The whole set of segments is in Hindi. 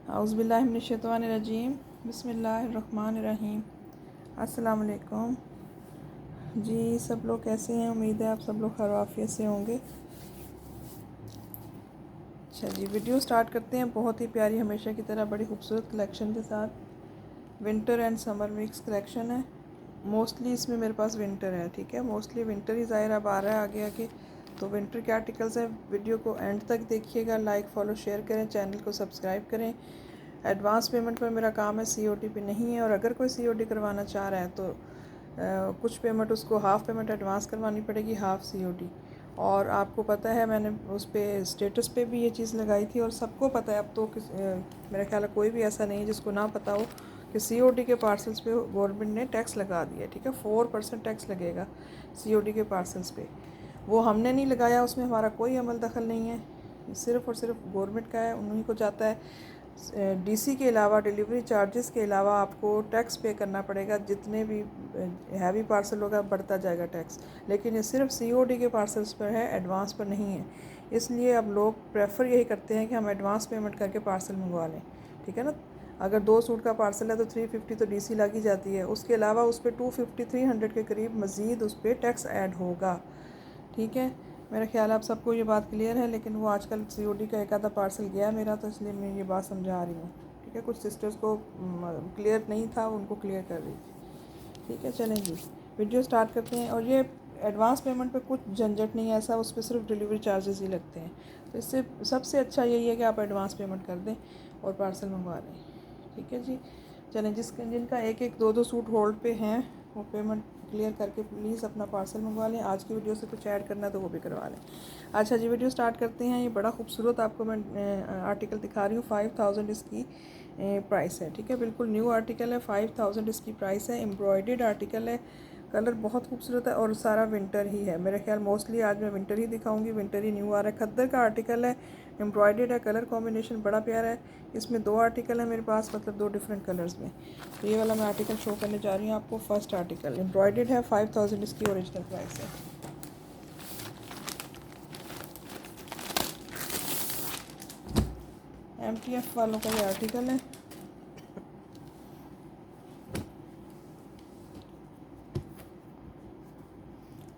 औज़ुबिल्लाहिमिनश्शैतानिर्रजीम बिस्मिल्लाहिर्रहमानिर्रहीम। अस्सलाम वालेकुम जी। सब लोग कैसे हैं? उम्मीद है आप सब लोग खैर आफियत से होंगे। अच्छा जी, वीडियो स्टार्ट करते हैं। बहुत ही प्यारी, हमेशा की तरह बड़ी खूबसूरत कलेक्शन के साथ winter and summer mix collection है। मोस्टली इसमें मेरे पास विंटर है, ठीक है। मोस्टली विंटर ही ज़ाहिर अब आ रहा है आगे आगे, तो विंटर के आर्टिकल्स हैं। वीडियो को एंड तक देखिएगा, लाइक फॉलो शेयर करें, चैनल को सब्सक्राइब करें। एडवांस पेमेंट पर मेरा काम है, सीओडी पे नहीं है। और अगर कोई सीओडी करवाना चाह रहा है तो कुछ पेमेंट उसको हाफ़ पेमेंट एडवांस करवानी पड़ेगी, हाफ़ सीओडी। और आपको पता है मैंने उस पर स्टेटस पे भी ये चीज़ लगाई थी और सबको पता है अब तो मेरा ख्याल है कोई भी ऐसा नहीं है जिसको ना पता हो कि सीओडी के पार्सल्स पे गवर्नमेंट ने टैक्स लगा दिया, ठीक है। 4% टैक्स लगेगा सीओडी के पार्सल्स पे। वो हमने नहीं लगाया, उसमें हमारा कोई अमल दखल नहीं है, सिर्फ़ और सिर्फ गवर्नमेंट का है, उन्हीं को जाता है। डीसी के अलावा, डिलीवरी चार्जेस के अलावा आपको टैक्स पे करना पड़ेगा। जितने भी हैवी पार्सल होगा बढ़ता जाएगा टैक्स, लेकिन ये सिर्फ सीओडी के पार्सल्स पर है, एडवांस पर नहीं है। इसलिए अब लोग प्रेफर यही करते हैं कि हम एडवांस पेमेंट करके पार्सल मंगवा लें, ठीक है ना। अगर 2 सूट का पार्सल है तो 350 तो डीसी लग ही जाती है। उसके अलावा उस पर 250 300 के करीब मज़ीद उस पर टैक्स ऐड होगा, ठीक है। मेरा ख्याल है आप सबको ये बात क्लियर है। लेकिन वो आजकल सीओडी का एक आधा पार्सल गया मेरा, तो इसलिए मैं ये बात समझा रही हूँ, ठीक है। कुछ सिस्टर्स को क्लियर नहीं था, उनको क्लियर कर रही थी, ठीक है। चलें जी, वीडियो स्टार्ट करते हैं। और ये एडवांस पेमेंट पे कुछ झंझट नहीं है ऐसा, उस पर सिर्फ डिलीवरी चार्जेस ही लगते हैं। तो इससे सबसे अच्छा यही है कि आप एडवांस पेमेंट कर दें और पार्सल मंगवा लें, ठीक है जी। चलें, जिनका एक एक दो दो सूट होल्ड पे हैं वो पेमेंट क्लियर करके प्लीज़ अपना पार्सल मंगवा लें। आज की वीडियो से कुछ ऐड करना है तो वो भी करवा लें। अच्छा जी, वीडियो स्टार्ट करते हैं। ये बड़ा खूबसूरत आपको मैं आर्टिकल दिखा रही हूँ। 5000 इसकी प्राइस है, ठीक है। बिल्कुल न्यू आर्टिकल है, 5000 इसकी प्राइस है। एम्ब्रॉयडर्ड आर्टिकल है, कलर बहुत खूबसूरत है और सारा विंटर ही है। मेरे ख्याल मोस्टली आज मैं विंटर ही दिखाऊंगी, विंटर ही न्यू आ रहा है। खद्दर का आर्टिकल है, एम्ब्रॉयडर्ड है, कलर कॉम्बिनेशन बड़ा प्यारा है। इसमें 2 आर्टिकल है मेरे पास, मतलब 2 डिफरेंट कलर्स में। तो ये वाला मैं आर्टिकल शो करने जा रही हूँ आपको। फर्स्ट आर्टिकल एम्ब्रॉयडर्ड है, 5000 इसकी ओरिजिनल प्राइस है। MTF वालों का ये आर्टिकल है।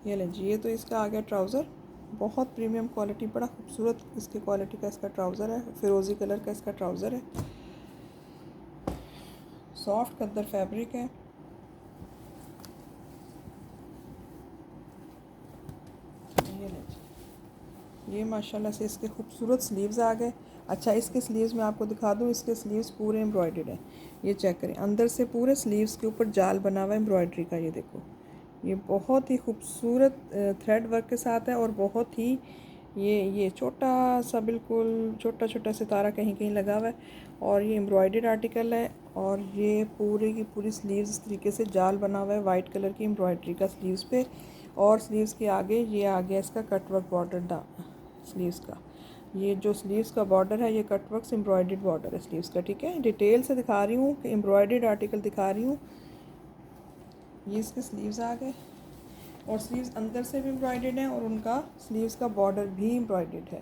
ये लें जी, ये तो इसका आ गया ट्राउज़र। बहुत प्रीमियम क्वालिटी, बड़ा खूबसूरत इसकी क्वालिटी का इसका ट्राउज़र है। फिरोज़ी कलर का इसका ट्राउज़र है, सॉफ्ट खद्दर फैब्रिक है। ये लें जी, ये माशाल्लाह से इसके खूबसूरत स्लीव्स आ गए। अच्छा, इसके स्लीव्स मैं आपको दिखा दूँ, इसके स्लीव्स पूरे एम्ब्रॉयडर्ड हैं। ये चेक करें, अंदर से पूरे स्लीव्स के ऊपर जाल बना हुआ है एम्ब्रॉयडरी का। ये देखो, ये बहुत ही खूबसूरत थ्रेड वर्क के साथ है। और बहुत ही ये छोटा सा, बिल्कुल छोटा छोटा सितारा कहीं कहीं लगा हुआ है। और ये एम्ब्रॉयडर्ड आर्टिकल है। और ये पूरी की पूरी स्लीव्स इस तरीके से जाल बना हुआ है वाइट कलर की एम्ब्रॉयडरी का स्लीव्स पे। और स्लीव्स के आगे ये आ गया इसका कटवर्क बॉर्डर स्लीव्स का। ये जो स्लीव्स का बॉर्डर है ये कटवर्क एम्ब्रॉयडर्ड बॉर्डर है स्लीव्स का, ठीक है। डिटेल से दिखा रही हूँ कि एम्ब्रॉयडर्ड आर्टिकल दिखा रही हूँ। ये इसके स्लीव्स आ गए और स्लीव्स अंदर से भी एम्ब्रॉयडर्ड हैं और उनका स्लीव्स का बॉर्डर भी एम्ब्रॉयडर्ड है।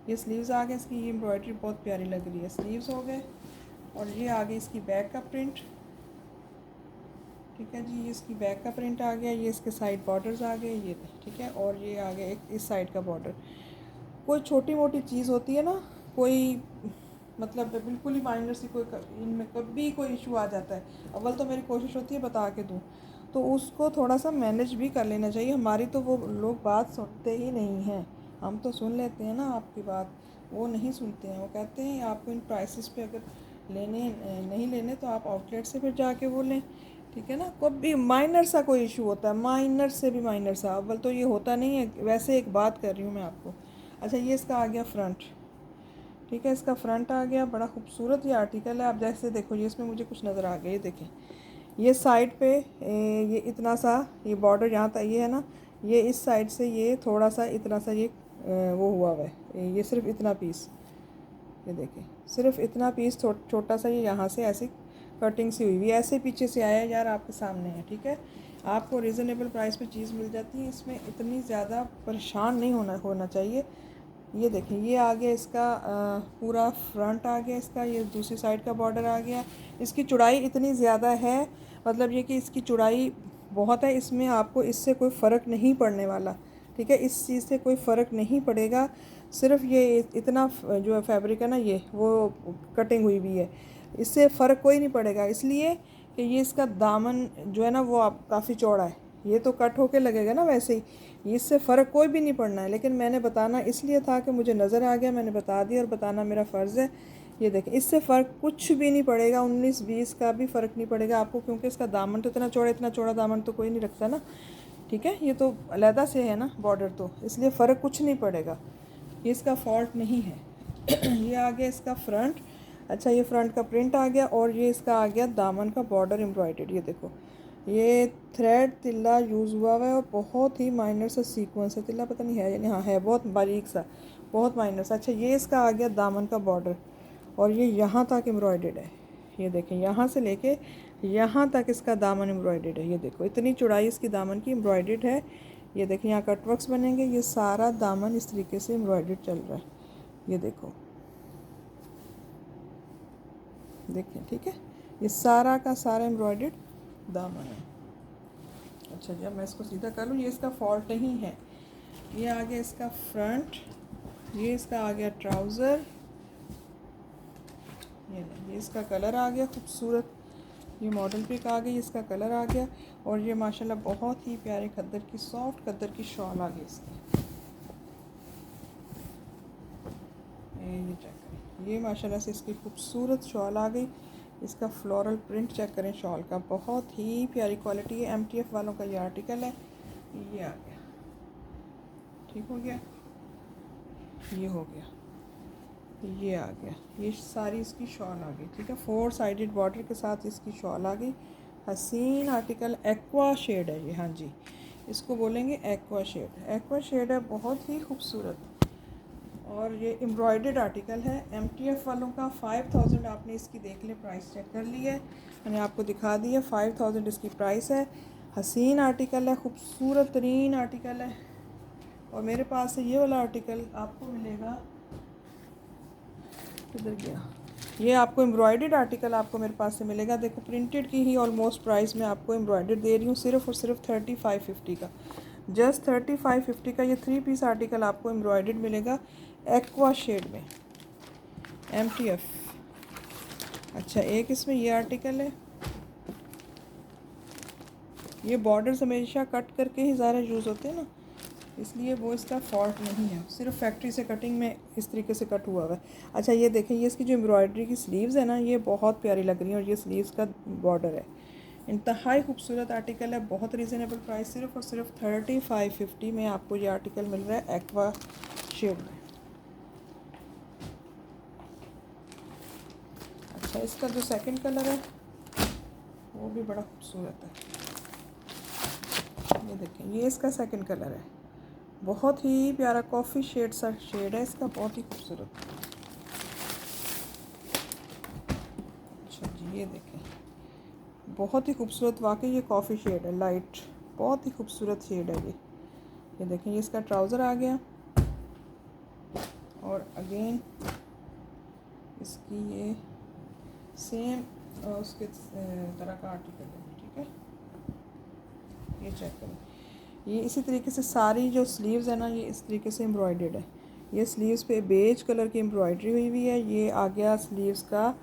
ये स्लीव्स आ गए इसकी, ये एम्ब्रॉयडरी बहुत प्यारी लग रही है। स्लीव्स हो गए और ये आ गई इसकी बैक का प्रिंट, ठीक है जी। ये इसकी बैक का प्रिंट आ गया। ये इसके साइड बॉर्डर्स आ गए, ये ठीक है। और ये आ गया एक इस साइड का बॉर्डर। कोई छोटी मोटी चीज़ होती है ना, कोई मतलब बिल्कुल ही माइनर सी, कोई इनमें कभी कोई इशू आ जाता है, अव्वल तो मेरी कोशिश होती है बता के दूँ, तो उसको थोड़ा सा मैनेज भी कर लेना चाहिए। हमारी तो वो लोग बात सुनते ही नहीं हैं। हम तो सुन लेते हैं ना आपकी बात, वो नहीं सुनते हैं। वो कहते हैं आपको इन प्राइसेस पे अगर लेने नहीं लेने तो आप आउटलेट से फिर जाके वो लें, ठीक है ना। कभी माइनर सा कोई इशू होता है, माइनर से भी माइनर सा, अव्वल तो ये होता नहीं है। वैसे एक बात कर रही हूँ मैं आपको। अच्छा, ये इसका आ गया फ्रंट, ठीक है। इसका फ्रंट आ गया, बड़ा खूबसूरत ये आर्टिकल है। आप जैसे देखो, ये इसमें मुझे कुछ नज़र आ गया, ये देखें। ये साइड पे ये इतना सा ये बॉर्डर यहाँ तक ये है ना, ये इस साइड से ये थोड़ा सा इतना सा ये वो हुआ हुआ है। ये सिर्फ इतना पीस, ये देखें, सिर्फ इतना पीस छोटा सा ये यहाँ से ऐसी कटिंग सी हुई हुई, ऐसे पीछे से आया यार, आपके सामने है, ठीक है। आपको रीज़नेबल प्राइस पे चीज़ मिल जाती है। इसमें इतनी ज़्यादा परेशान नहीं होना चाहिए। ये देखें, ये आ गया इसका पूरा फ्रंट आ गया इसका, ये दूसरी साइड का बॉर्डर आ गया। इसकी चौड़ाई इतनी ज़्यादा है, मतलब ये कि इसकी चौड़ाई बहुत है, इसमें आपको इससे कोई फ़र्क नहीं पड़ने वाला, ठीक है, इस चीज़ से कोई फ़र्क नहीं पड़ेगा। सिर्फ ये इतना जो फैब्रिक है ना, ये वो कटिंग हुई भी है, इससे फ़र्क कोई नहीं पड़ेगा, इसलिए कि ये इसका दामन जो है ना वो आप काफ़ी चौड़ा है। ये तो कट होके लगेगा ना वैसे ही, इससे फ़र्क कोई भी नहीं पड़ना है, लेकिन मैंने बताना इसलिए था कि मुझे नज़र आ गया, मैंने बता दिया, और बताना मेरा फ़र्ज़ है। ये देखें, इससे फ़र्क कुछ भी नहीं पड़ेगा, 19-20 का भी फ़र्क नहीं पड़ेगा आपको, क्योंकि इसका दामन तो इतना चौड़ा दामन तो कोई नहीं रखता ना, ठीक है, ये तो अलहदा से है ना बॉर्डर, तो इसलिए फ़र्क कुछ नहीं पड़ेगा, ये इसका फॉल्ट नहीं है। ये आ गया इसका फ्रंट। अच्छा, ये फ्रंट का प्रिंट आ गया, और ये इसका आ गया दामन का बॉर्डर एम्ब्रॉयडर्ड। ये देखो, ये थ्रेड तिल्ला यूज़ हुआ हुआ है, और बहुत ही माइनर सा सीक्वेंस है, तिल्ला पता नहीं है यानी हाँ है, बहुत बारीक सा, बहुत माइनर सा। अच्छा, ये इसका आ गया दामन का बॉर्डर, और ये यहाँ तक एम्ब्रॉयडर्ड है। ये देखें, यहाँ से लेके यहाँ तक इसका दामन एम्ब्रॉयडर्ड है। ये देखो, इतनी चौड़ाई इसकी दामन की एम्ब्रॉयडर्ड है। ये देखें, यहाँ कटवर्क्स बनेंगे, ये सारा दामन इस तरीके से एम्ब्रॉयडर्ड चल रहा है। ये देखो, देखें, ठीक है, ये सारा का सारा एम्ब्रॉयडर्ड दामन है। अच्छा, जब मैं इसको सीधा कर लूँ, ये इसका फॉल्ट नहीं है। ये आ गया इसका फ्रंट, ये इसका आ गया ट्राउज़र, ये इसका कलर आ गया खूबसूरत, ये मॉडल पिक आ गई, इसका कलर आ गया, और ये माशाल्लाह बहुत ही प्यारे खद्दर की, सॉफ्ट खद्दर की शॉल आ गई इसकी। ये चेक करें, ये माशाल्लाह से इसकी खूबसूरत शॉल आ गई। इसका फ्लोरल प्रिंट चेक करें शॉल का, बहुत ही प्यारी क्वालिटी है। MTF वालों का ये आर्टिकल है। ये आ गया, ठीक हो गया, ये हो गया, ये आ गया, ये सारी इसकी शॉल आ गई, ठीक है, 4 साइडेड बॉर्डर के साथ इसकी शॉल आ गई। हसीन आर्टिकल, एक्वा शेड है ये, हाँ जी, इसको बोलेंगे एक्वा शेड। एक्वा शेड है, बहुत ही खूबसूरत, और ये एम्ब्रॉयडर्ड आर्टिकल है। MTF वालों का 5000 आपने इसकी देख ले, प्राइस चेक कर ली है, मैंने आपको दिखा दी है, 5000 इसकी प्राइस है। हसीन आर्टिकल है, खूबसूरत तरीन आर्टिकल है, और मेरे पास ये वाला आर्टिकल आपको मिलेगा, किधर गया, ये आपको एम्ब्रॉयडर्ड आर्टिकल आपको मेरे पास से मिलेगा। देखो, प्रिंटेड की ही ऑलमोस्ट प्राइस मैं आपको एम्ब्रॉयडर्ड दे रही हूँ, सिर्फ और सिर्फ 3550 का, जस्ट 3550 का ये 3 पीस आर्टिकल आपको एम्ब्रॉयडर्ड मिलेगा एक्वा शेड में, MTF। अच्छा, एक इसमें ये आर्टिकल है, ये बॉर्डर्स हमेशा कट करके ही ज़्यादा यूज़ होते हैं ना, इसलिए वो इसका फॉल्ट नहीं है, सिर्फ फैक्ट्री से कटिंग में इस तरीके से कट हुआ हुआ है। अच्छा, ये देखें, ये इसकी जो एम्ब्रॉयडरी की स्लीव्स है ना, ये बहुत प्यारी लग रही है, और ये स्लीव्स का बॉर्डर है, इंतहाई खूबसूरत आर्टिकल है, बहुत रीज़नेबल प्राइस, सिर्फ और सिर्फ 3550 में आपको ये आर्टिकल मिल रहा है एक्वा शेड में। अच्छा, इसका जो सेकंड कलर है वो भी बड़ा खूबसूरत है। ये देखें, ये इसका सेकंड कलर है, बहुत ही प्यारा कॉफ़ी शेड सा शेड है इसका, बहुत ही खूबसूरत। अच्छा जी, ये देखें, बहुत ही खूबसूरत, वाकई ये कॉफ़ी शेड है, लाइट, बहुत ही खूबसूरत शेड है ये देखें, ये इसका ट्राउज़र आ गया, और अगेन इसकी ये सेम उसके तरह का आर्टिकल है, ठीक है, ये चेक करें, ये इसी तरीके से सारी जो स्लीव्स है ना, ये इस तरीके से एम्ब्रॉयडर्ड है। ये स्लीव्स पे बेज कलर की एम्ब्रॉयडरी हुई हुई है। ये आ गया स्लीव्स का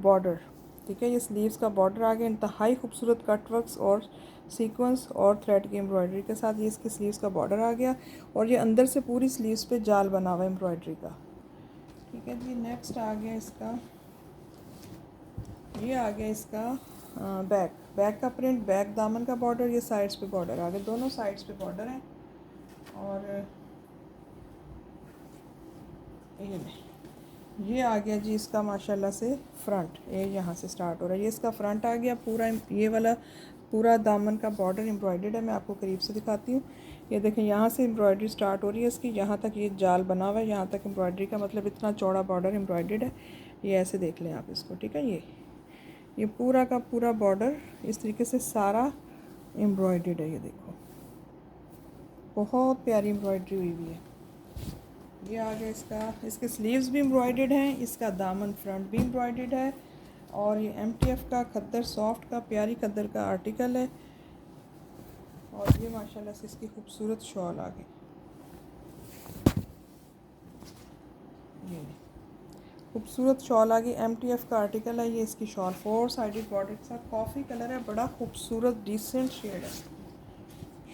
बॉर्डर, ठीक है, ये स्लीव्स का बॉर्डर आ गया, इंतहाई खूबसूरत कटवर्क्स और सीक्वेंस और थ्रेड की एम्ब्रॉयडरी के साथ ये इसकी स्लीव्स का बॉर्डर आ गया, और ये अंदर से पूरी स्लीव्स पे जाल बना हुआ है एम्ब्रॉयडरी का, ठीक है जी। नेक्स्ट आ गया इसका, ये आ गया इसका बैक का प्रिंट, बैक दामन का बॉर्डर, ये साइड्स पे बॉर्डर आ गए, दोनों साइड्स पे बॉर्डर है, और ये आ गया जी इसका माशाल्लाह से फ्रंट, ये यहाँ से स्टार्ट हो रहा है, ये इसका फ्रंट आ गया पूरा, ये वाला पूरा दामन का बॉर्डर एम्ब्रॉयडर्ड है। मैं आपको करीब से दिखाती हूँ, ये देखें, यहाँ से एम्ब्रॉयडरी स्टार्ट हो रही है इसकी, यहाँ तक ये जाल बना हुआ है, यहाँ तक एम्ब्रॉयडरी का मतलब इतना चौड़ा बॉर्डर एम्ब्रॉयडर्ड है। ये ऐसे देख लें आप इसको, ठीक है, ये पूरा का पूरा बॉर्डर इस तरीके से सारा एम्ब्रॉयडर्ड है। ये देखो, बहुत प्यारी एम्ब्रॉयडरी हुई हुई है, ये आ गया इसका, इसके स्लीव्स भी एम्ब्रॉयडर्ड हैं, इसका दामन फ्रंट भी एम्ब्रॉयडर्ड है। और ये MTF का खद्दर सॉफ्ट का प्यारी खद्दर का आर्टिकल है। और ये माशाल्लाह से इसकी खूबसूरत शॉल आ गई। ये खूबसूरत शॉल आ गई, MTF का आर्टिकल है। ये इसकी शॉल 4 साइडेड बॉर्डर के साथ कॉफ़ी कलर है, बड़ा खूबसूरत डिसेंट शेड है।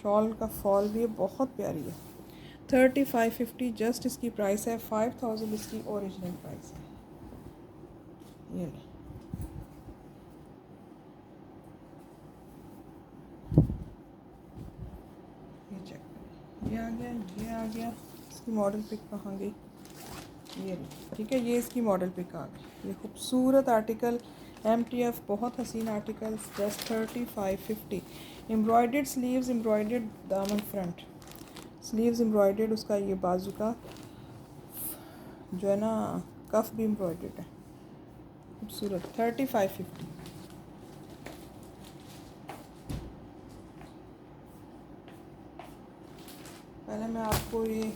शॉल का फॉल भी बहुत प्यारी है। 3550 जस्ट इसकी प्राइस है। 5000 इसकी ओरिजिनल प्राइस है। ये ले, ये चेक करें, ये आ गया, ये आ गया। इसकी मॉडल पिक कहाँ गई? ये ले, ठीक है, ये इसकी मॉडल पिक आ गई। ये खूबसूरत आर्टिकल MTF, बहुत हसीन article, just 3550। Embroidered sleeves, embroidered दामन फ्रंट, स्लीव्स एम्ब्रॉयडर्ड, उसका ये बाजू का जो है ना कफ भी एम्ब्रॉयडर्ड है, खूबसूरत। 3550। पहले मैं आपको ये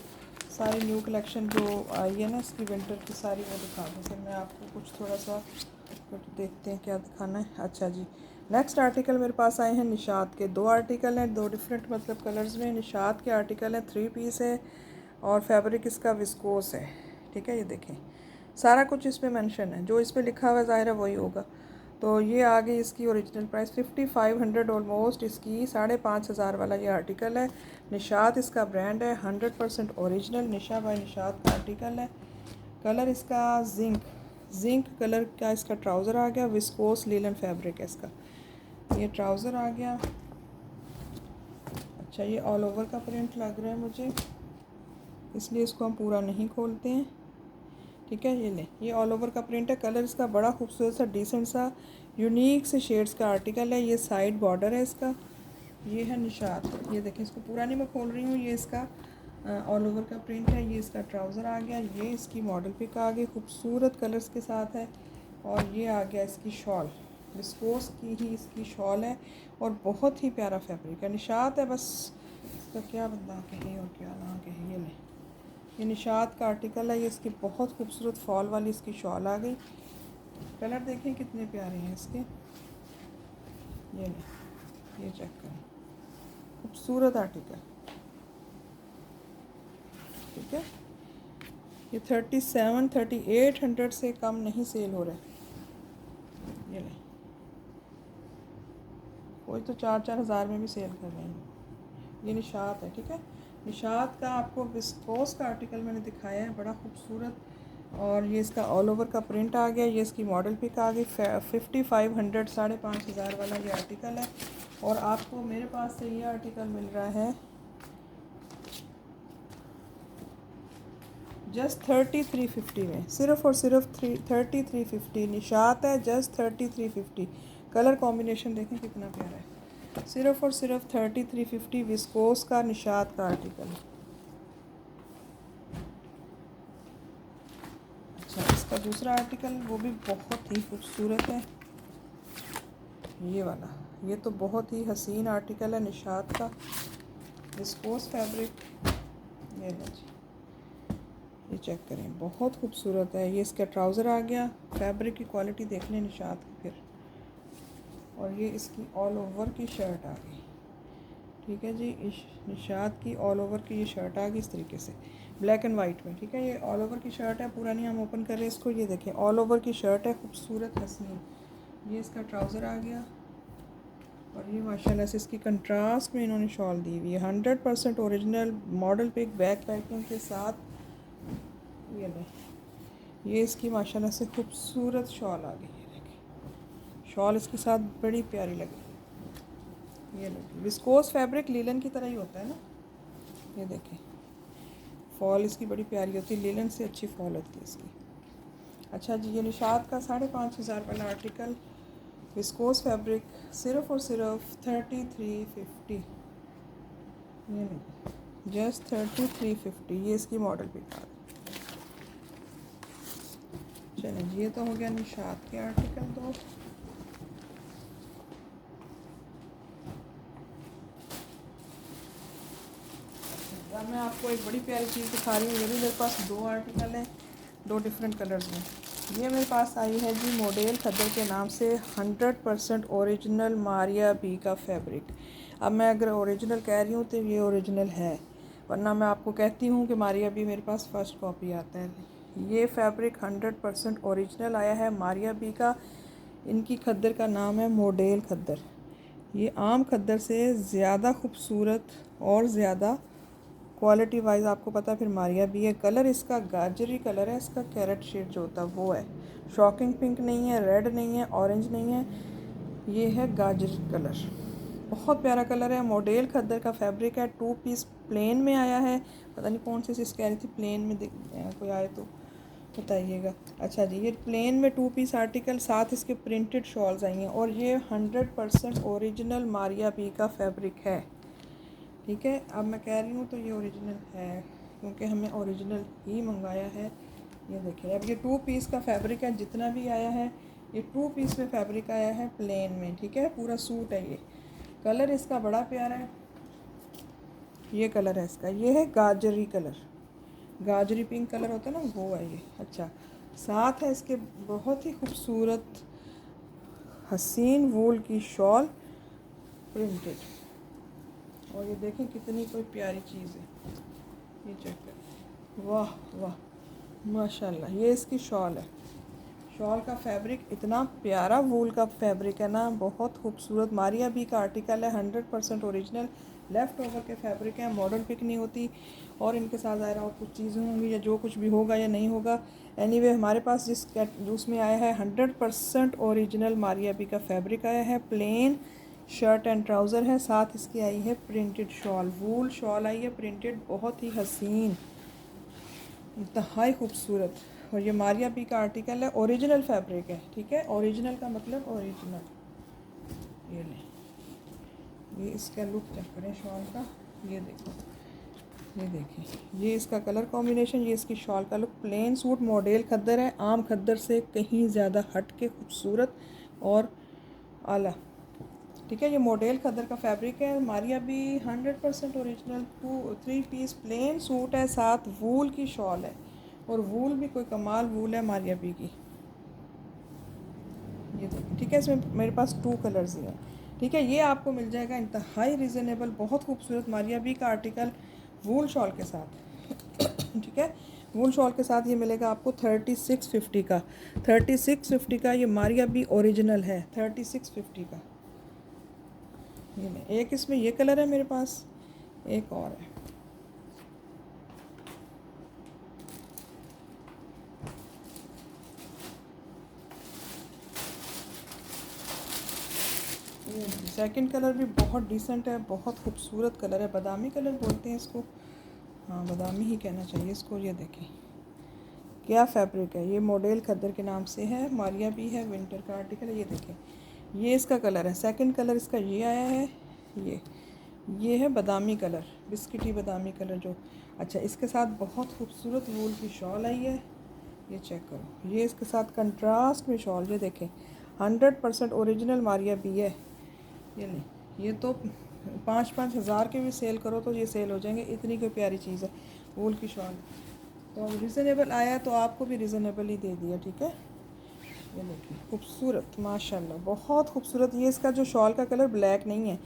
सारी न्यू कलेक्शन जो आई है ना इसकी विंटर की सारी वो दिखा दूँ, फिर मैं आपको कुछ थोड़ा सा देखते हैं क्या दिखाना है। अच्छा जी, नेक्स्ट आर्टिकल मेरे पास आए हैं निशात के। 2 आर्टिकल हैं, 2 डिफरेंट मतलब कलर्स में। निशात के आर्टिकल हैं, 3 पीस है और फैब्रिक इसका विस्कोस है। ठीक है, ये देखें सारा कुछ इस पर मैंशन है, जो इस पर लिखा हुआ है ज़ाहिर है वही होगा। तो ये आ गई इसकी ओरिजिनल प्राइस 5500 ऑलमोस्ट इसकी 5500 वाला ये आर्टिकल है। निशात इसका ब्रांड है, 100% ओरिजिनल निशा बाय निशात का आर्टिकल है। कलर इसका जिंक कलर का इसका ट्राउज़र आ गया, विस्कोस लीलन फैब्रिक है इसका। ये ट्राउज़र आ गया। अच्छा, ये ऑल ओवर का प्रिंट लग रहा है मुझे, इसलिए इसको हम पूरा नहीं खोलते हैं। ठीक है, ये ले, ये ऑल ओवर का प्रिंट है। कलर इसका बड़ा खूबसूरत सा डिसेंट सा यूनिक से शेड्स का आर्टिकल है। ये साइड बॉर्डर है इसका। ये है निशात, ये देखें, इसको पूरा नहीं मैं खोल रही हूँ। ये इसका ऑल ओवर का प्रिंट है। ये इसका ट्राउज़र आ गया, ये इसकी मॉडल पिक आ गई, खूबसूरत कलर्स के साथ है। और ये आ गया इसकी शॉल, विस्कोस की ही इसकी शॉल है और बहुत ही प्यारा फैब्रिक है। निशात है, बस इसका क्या बंदा कहे और क्या ना कहे। ये ले, ये निशात का आर्टिकल है। ये इसकी बहुत खूबसूरत फॉल वाली इसकी शॉल आ गई। कलर देखें कितने प्यारे हैं इसके। ये ले, ये चेक करें, खूबसूरत आर्टिकल। ठीक है, ये 3800 से कम नहीं सेल हो रहा। ये ले, कोई तो 4-4 हज़ार में भी सेल कर रहे हैं। ये निशात है। ठीक है, निशात का आपको विस्कोस का आर्टिकल मैंने दिखाया है, बड़ा खूबसूरत। और ये इसका ऑल ओवर का प्रिंट आ गया, ये इसकी मॉडल पिक आ गई। 5500 5500 वाला ये आर्टिकल है। और आपको मेरे पास से ये आर्टिकल मिल रहा है जस्ट 3350 में, सिर्फ़ और सिर्फ 3350। निशात है, जस्ट 3350। कलर कॉम्बिनेशन देखें कितना प्यारा है। सिर्फ़ और सिर्फ 3350 विस्कोस का निशात का आर्टिकल है। अच्छा, इसका दूसरा आर्टिकल वो भी बहुत ही खूबसूरत है, ये वाला। ये तो बहुत ही हसीन आर्टिकल है निशात का, विस्कोस फैब्रिक। ये लो जी, ये चेक करें, बहुत खूबसूरत है। ये इसका ट्राउज़र आ गया, फैब्रिक की क्वालिटी देख लें निशात की फिर। और ये इसकी ऑल ओवर की शर्ट आ गई। ठीक है जी, इस निशात की ऑल ओवर की ये शर्ट आ गई इस तरीके से, ब्लैक एंड वाइट में। ठीक है, ये ऑल ओवर की शर्ट है, पूरा नहीं हम ओपन कर रहे इसको। ये देखें, ऑल ओवर की शर्ट है, खूबसूरत हसीन। ये इसका ट्राउज़र आ गया और ये माशाल्लाह से इसकी कंट्रास्ट में इन्होंने शॉल दी हुई है, 100% original model pic back packing के साथ। ये ले, ये इसकी माशाल्लाह से खूबसूरत शॉल आ गई है। देखिए, शॉल इसके साथ बड़ी प्यारी लगी। ये लगी, विस्कोस फैब्रिक लीलन की तरह ही होता है ना। ये देखें, फॉल इसकी बड़ी प्यारी होती है, लीलन से अच्छी फॉल होती है इसकी। अच्छा जी, ये निशात का 5500 वाला आर्टिकल, विस्कोस फैब्रिक, सिर्फ़ और सिर्फ 3350। ये नहीं, जस्ट 3350। ये इसकी मॉडल पिक आ। चलें जी, ये तो हो गया निशात के आर्टिकल दो। अब मैं आपको एक बड़ी प्यारी चीज़ दिखा रही हूँ। ये भी मेरे पास 2 आर्टिकल हैं, 2 डिफरेंट कलर्स में। ये मेरे पास आई है जी मॉडल खद्दर के नाम से 100% ओरिजिनल मारिया बी का फैब्रिक। अब मैं अगर ओरिजिनल कह रही हूँ तो ये ओरिजिनल है, वरना मैं आपको कहती हूँ कि मारिया बी मेरे पास फ़र्स्ट कॉपी आता है। ये फैब्रिक 100% ओरिजिनल आया है मारिया बी का। इनकी खद्दर का नाम है मॉडल खद्दर। ये आम खद्दर से ज़्यादा खूबसूरत और ज़्यादा क्वालिटी वाइज आपको पता फिर मारिया भी है। कलर इसका गाजरी कलर है, इसका कैरेट शेड जो होता है वो है। शॉकिंग पिंक नहीं है, रेड नहीं है, ऑरेंज नहीं है, ये है गाजरी कलर। बहुत प्यारा कलर है। मॉडल खद्दर का फैब्रिक है। 2 पीस प्लेन में आया है। पता नहीं कौन सी चीज़ कह रही थी प्लेन में, कोई आए तो बताइएगा। अच्छा जी, ये प्लेन में 2 पीस आर्टिकल, साथ इसके प्रिंटेड शॉल्स आई हैं। और ये 100% ओरिजिनल मारिया बी का फैब्रिक है। ठीक है, अब मैं कह रही हूँ तो ये ओरिजिनल है, क्योंकि हमें ओरिजिनल ही मंगाया है। ये देखिए, अब ये 2 पीस का फैब्रिक है। जितना भी आया है ये 2 पीस में फैब्रिक आया है प्लेन में। ठीक है, पूरा सूट है ये। कलर इसका बड़ा प्यारा है। ये कलर है इसका, ये है गाजरी कलर, गाजरी पिंक कलर होता है ना, वो है ये। अच्छा, साथ है इसके बहुत ही खूबसूरत हसीन वूल की शॉल प्रिंटेड। और ये देखें कितनी कोई प्यारी चीज़ है, ये चेक करें, वाह वाह माशाल्लाह। ये इसकी शॉल है। शॉल का फैब्रिक इतना प्यारा वूल का फैब्रिक है ना, बहुत खूबसूरत। मारिया बी का आर्टिकल है, 100% ओरिजिनल। लेफ़्ट ओवर के फैब्रिक हैं, मॉडर्न पिक नहीं होती। और इनके साथ ज़ाहिर और कुछ चीज़ें होंगी या जो कुछ भी होगा या नहीं होगा। एनीवे हमारे पास उसमें आया है 100% ओरिजिनल मारिया बी का फैब्रिक आया है। प्लेन शर्ट एंड ट्राउज़र है, साथ इसकी आई है प्रिंटेड शॉल, वूल शॉल आई है प्रिंटेड, बहुत ही हसीन, इंतहाई खूबसूरत। और ये मारिया बी का आर्टिकल है, ओरिजिनल फैब्रिक है। ठीक है, ओरिजिनल का मतलब ओरिजिनल। ये ले, ये इसका लुक चेक करें शॉल का, ये देखो, ये देखें, ये इसका कलर कॉम्बिनेशन, ये इसकी शॉल का लुक। प्लेन सूट मॉडल खद्दर है, आम खद्दर से कहीं ज़्यादा हट के खूबसूरत और आला। ठीक है, ये मॉडल खद्दर का फैब्रिक है। मारिया भी 100% ओरिजिनल 3 पीस प्लेन सूट है, साथ वूल की शॉल है। और वूल भी कोई कमाल वूल है मारिया बी की, ये देखिए। ठीक है, इसमें मेरे पास 2 कलर्स ही हैं। ठीक है, ये आपको मिल जाएगा इंतहाई रिजनेबल, बहुत खूबसूरत मारिया बी का आर्टिकल वूल शॉल के साथ। ठीक है, वूल शॉल के साथ ये मिलेगा आपको 3650 का। 3650 का ये मारिया बी ओरिजिनल है, 3650 का। ये नहीं, एक इसमें ये कलर है मेरे पास, एक और है। ये सेकंड कलर भी बहुत डिसेंट है, बहुत खूबसूरत कलर है, बादामी कलर बोलते हैं इसको, हाँ बादामी ही कहना चाहिए इसको। ये देखें क्या फैब्रिक है, ये मॉडल खद्दर के नाम से है, मारिया भी है, विंटर का आर्टिकल है। ये देखें, ये इसका कलर है, सेकंड कलर इसका ये आया है। ये है बादामी कलर, बिस्किटी बादामी कलर जो। अच्छा, इसके साथ बहुत खूबसूरत वूल की शॉल आई है, ये चेक करो। ये इसके साथ कंट्रास्ट में शॉल, ये देखें 100% ओरिजिनल मारिया बी है। ये नहीं, ये तो 5-5 हज़ार के भी सेल करो तो ये सेल हो जाएंगे, इतनी कोई प्यारी चीज़ है वूल की शॉल। तो रिजनेबल आया तो आपको भी रिजनेबल ही दे दिया। ठीक है, ये देखिए खूबसूरत माशाल्लाह, बहुत खूबसूरत। ये इसका जो शॉल का कलर ब्लैक नहीं है,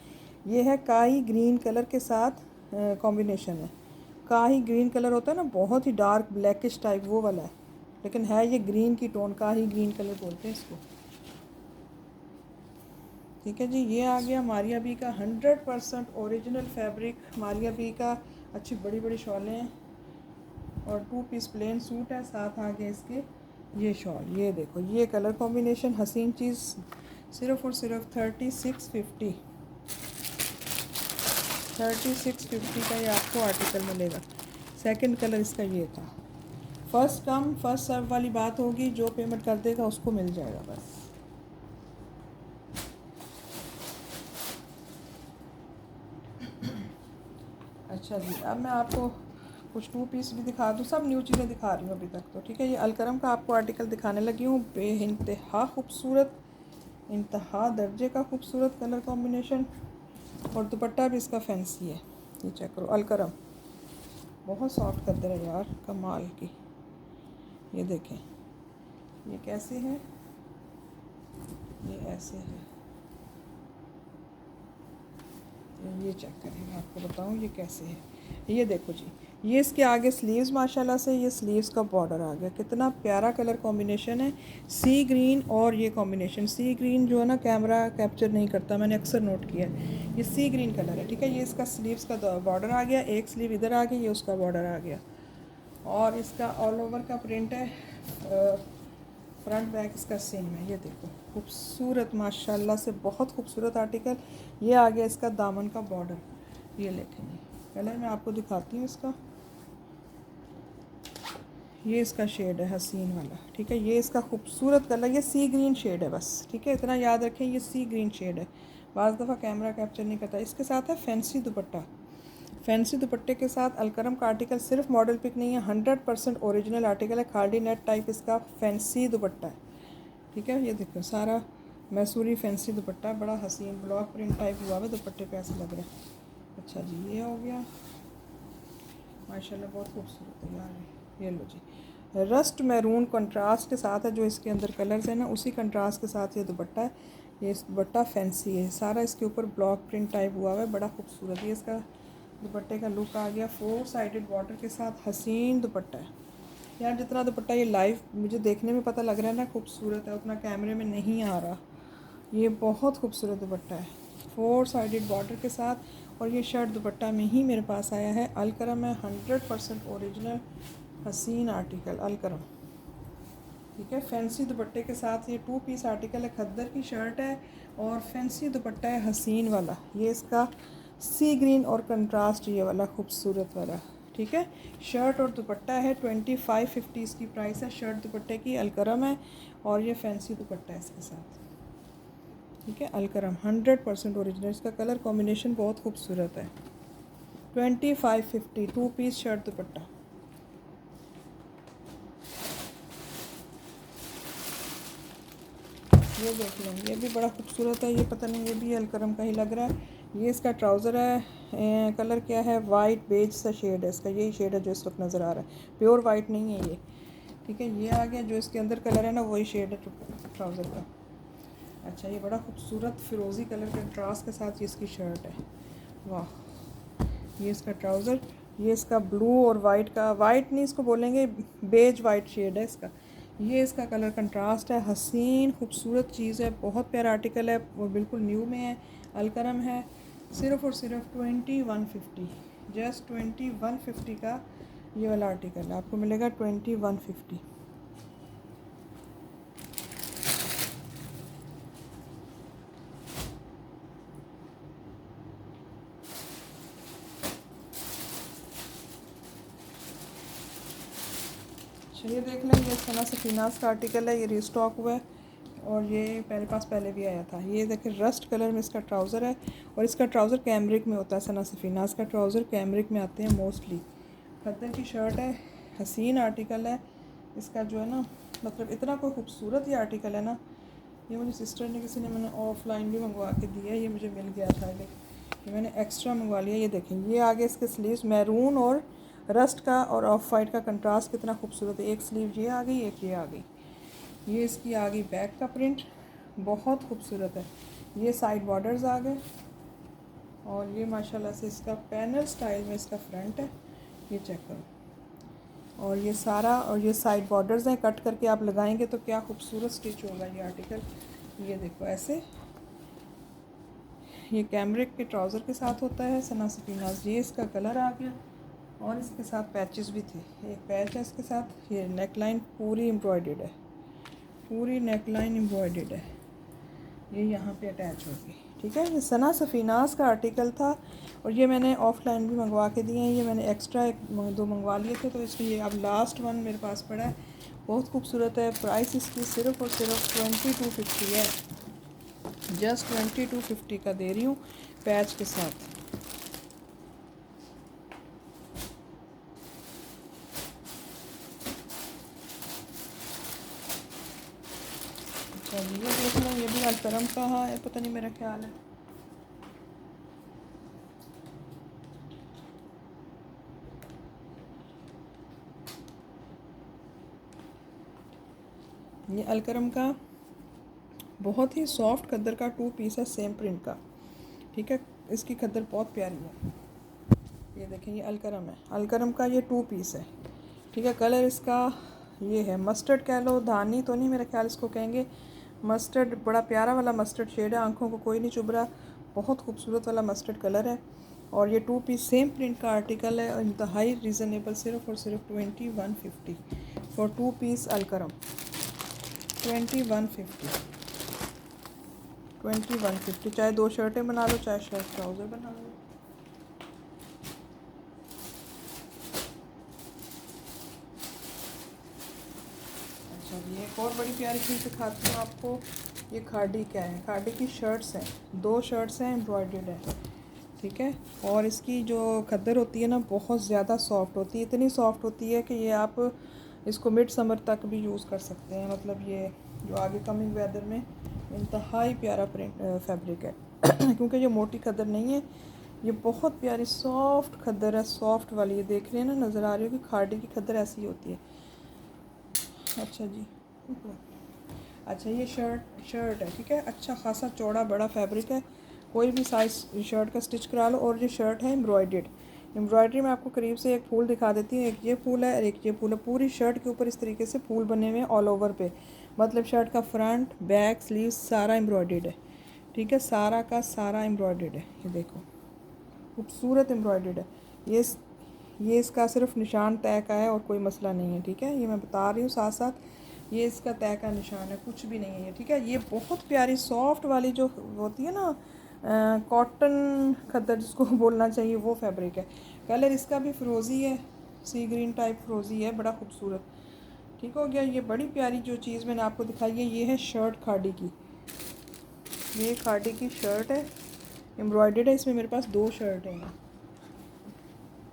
ये है काई ग्रीन कलर के साथ कॉम्बिनेशन है। काई ग्रीन कलर होता है ना, बहुत ही डार्क ब्लैकिश टाइप, वो वाला है, लेकिन है ये ग्रीन की टोन, काई ग्रीन कलर बोलते हैं इसको। ठीक है जी, ये आ गया मारिया बी का 100% ओरिजिनल फैब्रिक मारिया बी का। अच्छी बड़ी बड़ी शॉलें हैं और 2 पीस प्लेन सूट है, साथ आ गए इसके ये शॉल। ये देखो, ये कलर कॉम्बिनेशन हसीन चीज़, सिर्फ़ और सिर्फ 3650 का ये आपको आर्टिकल मिलेगा। सेकंड कलर इसका ये था। फर्स्ट कम फर्स्ट सर्व वाली बात होगी, जो पेमेंट कर देगा उसको मिल जाएगा बस। अच्छा जी, अब मैं आपको कुछ 2 पीस भी दिखा दूँ, सब न्यू चीज़ें दिखा रही हूँ अभी तक तो। ठीक है, ये अलकरम का आपको आर्टिकल दिखाने लगी हूँ, बेइंतहा खूबसूरत, इंतहा दर्जे का खूबसूरत कलर कॉम्बिनेशन। और दुपट्टा भी इसका फैंसी है, ये चेक करो, अलकरम। बहुत सॉफ्ट कद्दर है यार, कमाल की। ये देखें ये कैसे है, ये ऐसे है, ये चेक करें, मैं आपको बताऊँ ये कैसे है। ये देखो जी, ये इसके आगे स्लीव्स माशाल्लाह से, ये स्लीव्स का बॉर्डर आ गया, कितना प्यारा कलर कॉम्बिनेशन है। सी ग्रीन और ये कॉम्बिनेशन, सी ग्रीन जो है ना कैमरा कैप्चर नहीं करता, मैंने अक्सर नोट किया है। ये सी ग्रीन कलर है, ठीक है। ये इसका स्लीव्स का बॉर्डर आ गया, एक स्लीव इधर आ गई, ये उसका बॉर्डर आ गया। और इसका ऑल ओवर का प्रिंट है, फ्रंट बैक इसका सेम है। ये देखो खूबसूरत माशाल्लाह से, बहुत खूबसूरत आर्टिकल। ये आ गया इसका दामन का बॉर्डर, ये देखेंगे कलर मैं आपको दिखाती हूँ इसका। ये इसका शेड है हसीन वाला, ठीक है। ये इसका खूबसूरत कलर, ये सी ग्रीन शेड है बस, ठीक है। इतना याद रखें ये सी ग्रीन शेड है, बाज़ दफ़ा कैमरा कैप्चर नहीं करता। इसके साथ है फैंसी दुपट्टा, फैंसी दुपट्टे के साथ अलकरम का आर्टिकल, सिर्फ मॉडल पिक नहीं है, 100% ओरिजिनल आर्टिकल है। खाड़ी नेट टाइप इसका फैंसी दुपट्टा है, ठीक है। ये देखो सारा मैसूरी फैंसी दुपट्टा, बड़ा हसीन ब्लॉक प्रिंट टाइप हुआ है दुपट्टे पे, ऐसा लग रहा है। अच्छा जी, ये हो गया माशाल्लाह, बहुत खूबसूरत है यार। ये लो जी, रस्ट मैरून कंट्रास्ट के साथ है, जो इसके अंदर कलर्स है ना उसी कंट्रास्ट के साथ ये दुपट्टा है। ये दुपट्टा फैंसी है सारा, इसके ऊपर ब्लॉक प्रिंट टाइप हुआ है, बड़ा खूबसूरत। ये इसका दुपट्टे का लुक आ गया, 4 साइडेड बॉर्डर के साथ हसीन दुपट्टा है यार। जितना दुपट्टा ये लाइव मुझे देखने में पता लग रहा है ना खूबसूरत है, उतना कैमरे में नहीं आ रहा। ये बहुत खूबसूरत दुपट्टा है, 4 साइडेड बॉर्डर के साथ। और ये शर्ट दुपट्टा में ही मेरे पास आया है, अलकरम है, 100% ओरिजिनल हसीन आर्टिकल अलकरम, ठीक है। फैंसी दुपट्टे के साथ ये 2 पीस आर्टिकल है, खद्दर की शर्ट है और फैंसी दुपट्टा है हसीन वाला। ये इसका सी ग्रीन और कंट्रास्ट ये वाला खूबसूरत वाला, ठीक है। शर्ट और दुपट्टा है, 2550 इसकी प्राइस है शर्ट दुपट्टे की, अलकरम है। और ये फैंसी दुपट्टा है इसके साथ, ठीक है। अलकरम 100% ओरिजिनल, इसका कलर कॉम्बिनेशन बहुत खूबसूरत है। 2550 2 पीस शर्ट दुपट्टा। ये देख लें, ये भी बड़ा खूबसूरत है। ये पता नहीं, ये भी अलकरम का ही लग रहा है। ये इसका ट्राउज़र है, कलर क्या है, वाइट बेज सा शेड है इसका, यही शेड है जो इस वक्त नज़र आ रहा है, प्योर वाइट नहीं है ये, ठीक है। ये आ गया, जो इसके अंदर कलर है ना वही शेड है ट्राउज़र का। अच्छा, ये बड़ा खूबसूरत फिरोज़ी कलर के कंट्रास्ट के साथ ये इसकी शर्ट है, वाह। ये इसका ट्राउज़र, ये इसका ब्लू और वाइट का, वाइट नहीं इसको बोलेंगे, बेज वाइट शेड है इसका। ये इसका कलर कंट्रास्ट है, हसीन खूबसूरत चीज़ है, बहुत प्यारा आर्टिकल है, वो बिल्कुल न्यू में है, अलकरम है। सिर्फ़ और सिर्फ 2150, जस्ट 2150 का ये वाला आर्टिकल आपको मिलेगा, 2150। ये देख लें, ये सना सफीनास का आर्टिकल है, ये रिस्टॉक हुआ है और ये मेरे पास पहले भी आया था। ये देखें रस्ट कलर में इसका ट्राउज़र है और इसका ट्राउज़र कैमरिक में होता है। सना सफीनास का ट्राउज़र कैमरिक में आते हैं मोस्टली। खद्दर की शर्ट है, हसीन आर्टिकल है इसका, जो है ना मतलब इतना कोई खूबसूरत ये आर्टिकल है ना। ये मुझे सिस्टर ने, किसी ने मैंने ऑफलाइन भी मंगवा के दिया, ये मुझे मिल गया था, लेकिन मैंने एक्स्ट्रा मंगवा लिया। ये देखें, ये आगे इसके स्लीव्स मैरून और रस्ट का और ऑफ वाइट का कंट्रास्ट कितना खूबसूरत है। एक स्लीव ये आ गई, एक ये आ गई। ये इसकी आ गई बैक का प्रिंट, बहुत खूबसूरत है। ये साइड बॉर्डर्स आ गए और ये माशाल्लाह से इसका पैनल स्टाइल में इसका फ्रंट है, ये चेक करो। और ये सारा, और ये साइड बॉर्डर्स हैं, कट करके आप लगाएंगे तो क्या खूबसूरत स्टिच होगा ये आर्टिकल। ये देखो ऐसे, ये कैमरिक के ट्राउज़र के साथ होता है सना सफीनाज। ये इसका कलर आ गया और इसके साथ पैचेस भी थे, एक पैच है इसके साथ। ये नेक लाइन पूरी एम्ब्रॉयडेड है, पूरी नेक लाइन एम्ब्रॉयडेड है, ये यहाँ पे अटैच होगी, ठीक है। ये सना सफीनास का आर्टिकल था और ये मैंने ऑफलाइन भी मंगवा के दिए हैं। ये मैंने एक्स्ट्रा 1-2 मंगवा लिए थे, तो इसलिए अब लास्ट वन मेरे पास पड़ा है। बहुत खूबसूरत है, प्राइस इसकी सिर्फ़ और सिर्फ 2250 है, जस्ट 2250 का दे रही हूँ पैच के साथ। अच्छा जी, ये देख लो, ये भी अलकरम का है, पता नहीं मेरा ख्याल है। ये अलकरम का बहुत ही सॉफ्ट खद्दर का 2 पीस है, सेम प्रिंट का, ठीक है। इसकी खद्दर बहुत प्यारी है। ये देखें, ये अलकरम है, अलकरम का ये 2 पीस है, ठीक है। कलर इसका ये है मस्टर्ड कह लो, धानी तो नहीं, मेरा ख्याल इसको कहेंगे मस्टर्ड। बड़ा प्यारा वाला मस्टर्ड शेड है, आंखों को कोई नहीं चुभ रहा, बहुत खूबसूरत वाला मस्टर्ड कलर है। और ये 2 पीस सेम प्रिंट का आर्टिकल है, और इंतहाई रीज़नेबल, सिर्फ और सिर्फ 2150 फॉर 2 पीस अलकरम। 2150 चाहे 2 शर्टें बना लो, चाहे शर्ट ट्राउज़र बना लो। अच्छा, ये एक और बड़ी प्यारी चीज़ दिखाती हूँ आपको। ये खाड़ी क्या है, खाड़ी की शर्ट्स हैं, 2 शर्ट्स हैं, एम्ब्रॉयडर्ड है, ठीक है। और इसकी जो खद्दर होती है ना, बहुत ज़्यादा सॉफ्ट होती है, इतनी सॉफ्ट होती है कि ये आप इसको मिड समर तक भी यूज़ कर सकते हैं। मतलब ये जो आगे कमिंग वेदर में इंतहाई प्यारा प्रिंट फैब्रिक है क्योंकि ये मोटी खद्दर नहीं है, ये बहुत प्यारी सॉफ्ट खद्दर है, सॉफ्ट वाली। ये देख रहे हैं ना, नज़र आ रही हो कि खाड़ी की खद्दर ऐसी होती है। अच्छा जी, अच्छा ये शर्ट है, ठीक है। अच्छा खासा चौड़ा बड़ा फैब्रिक है, कोई भी साइज़ शर्ट का स्टिच करा लो। और ये शर्ट है एम्ब्रॉयडर्ड, एम्ब्रॉयडरी में आपको करीब से एक फूल दिखा देती हूँ। एक ये फूल है और एक ये फूल है, पूरी शर्ट के ऊपर इस तरीके से फूल बने हुए हैं ऑल ओवर पे। मतलब शर्ट का फ्रंट बैक स्लीव सारा एम्ब्रॉयडर्ड है, ठीक है, सारा का सारा एम्ब्रॉयडर्ड है। ये देखो खूबसूरत एम्ब्रॉयडर्ड है। ये इसका सिर्फ निशान तय का है और कोई मसला नहीं है, ठीक है। ये मैं बता रही हूँ साथ साथ, ये इसका तय का निशान है, कुछ भी नहीं है ये, ठीक है। ये बहुत प्यारी सॉफ्ट वाली जो होती है ना, कॉटन खद्दर जिसको बोलना चाहिए, वो फैब्रिक है। कलर इसका भी फ़िरोज़ी है, सी ग्रीन टाइप फ़िरोज़ी है, बड़ा खूबसूरत, ठीक हो गया। ये बड़ी प्यारी जो चीज़ मैंने आपको दिखाई है, ये है शर्ट खाड़ी की। ये खाड़ी की शर्ट है, एम्ब्रॉयडर्ड है, इसमें मेरे पास 2 शर्ट हैं,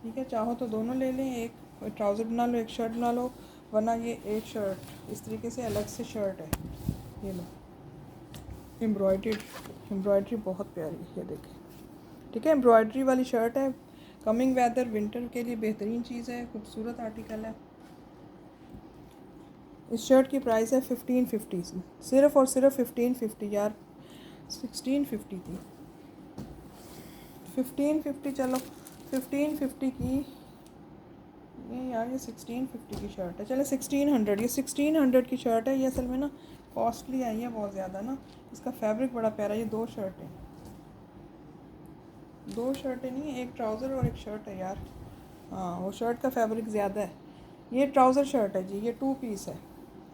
ठीक है। चाहो तो दोनों ले लें, एक ट्राउज़र बना लो, एक शर्ट बना लो, वरना ये एक शर्ट इस तरीके से अलग से शर्ट है। ये लो, एम्ब्रॉयडरी बहुत प्यारी, ये देखें, ठीक है। एम्ब्रॉयडरी वाली शर्ट है, कमिंग वेदर विंटर के लिए बेहतरीन चीज़ है, खूबसूरत आर्टिकल है। इस शर्ट की प्राइस है 1550, सिर्फ़ और सिर्फ 1550 यार, 1650 थी, 1550, चलो 1550 की। ये यार ये 1650 की शर्ट है, चलो 1600, ये 1600 की शर्ट है। ये असल में ना कॉस्टली आई है बहुत ज़्यादा ना, इसका फैब्रिक बड़ा प्यारा। ये 2 शर्टें, 2 शर्टें नहीं, एक ट्राउज़र और एक शर्ट है यार। हाँ, वो शर्ट का फैब्रिक ज़्यादा है। ये ट्राउज़र शर्ट है जी, ये 2 पीस है,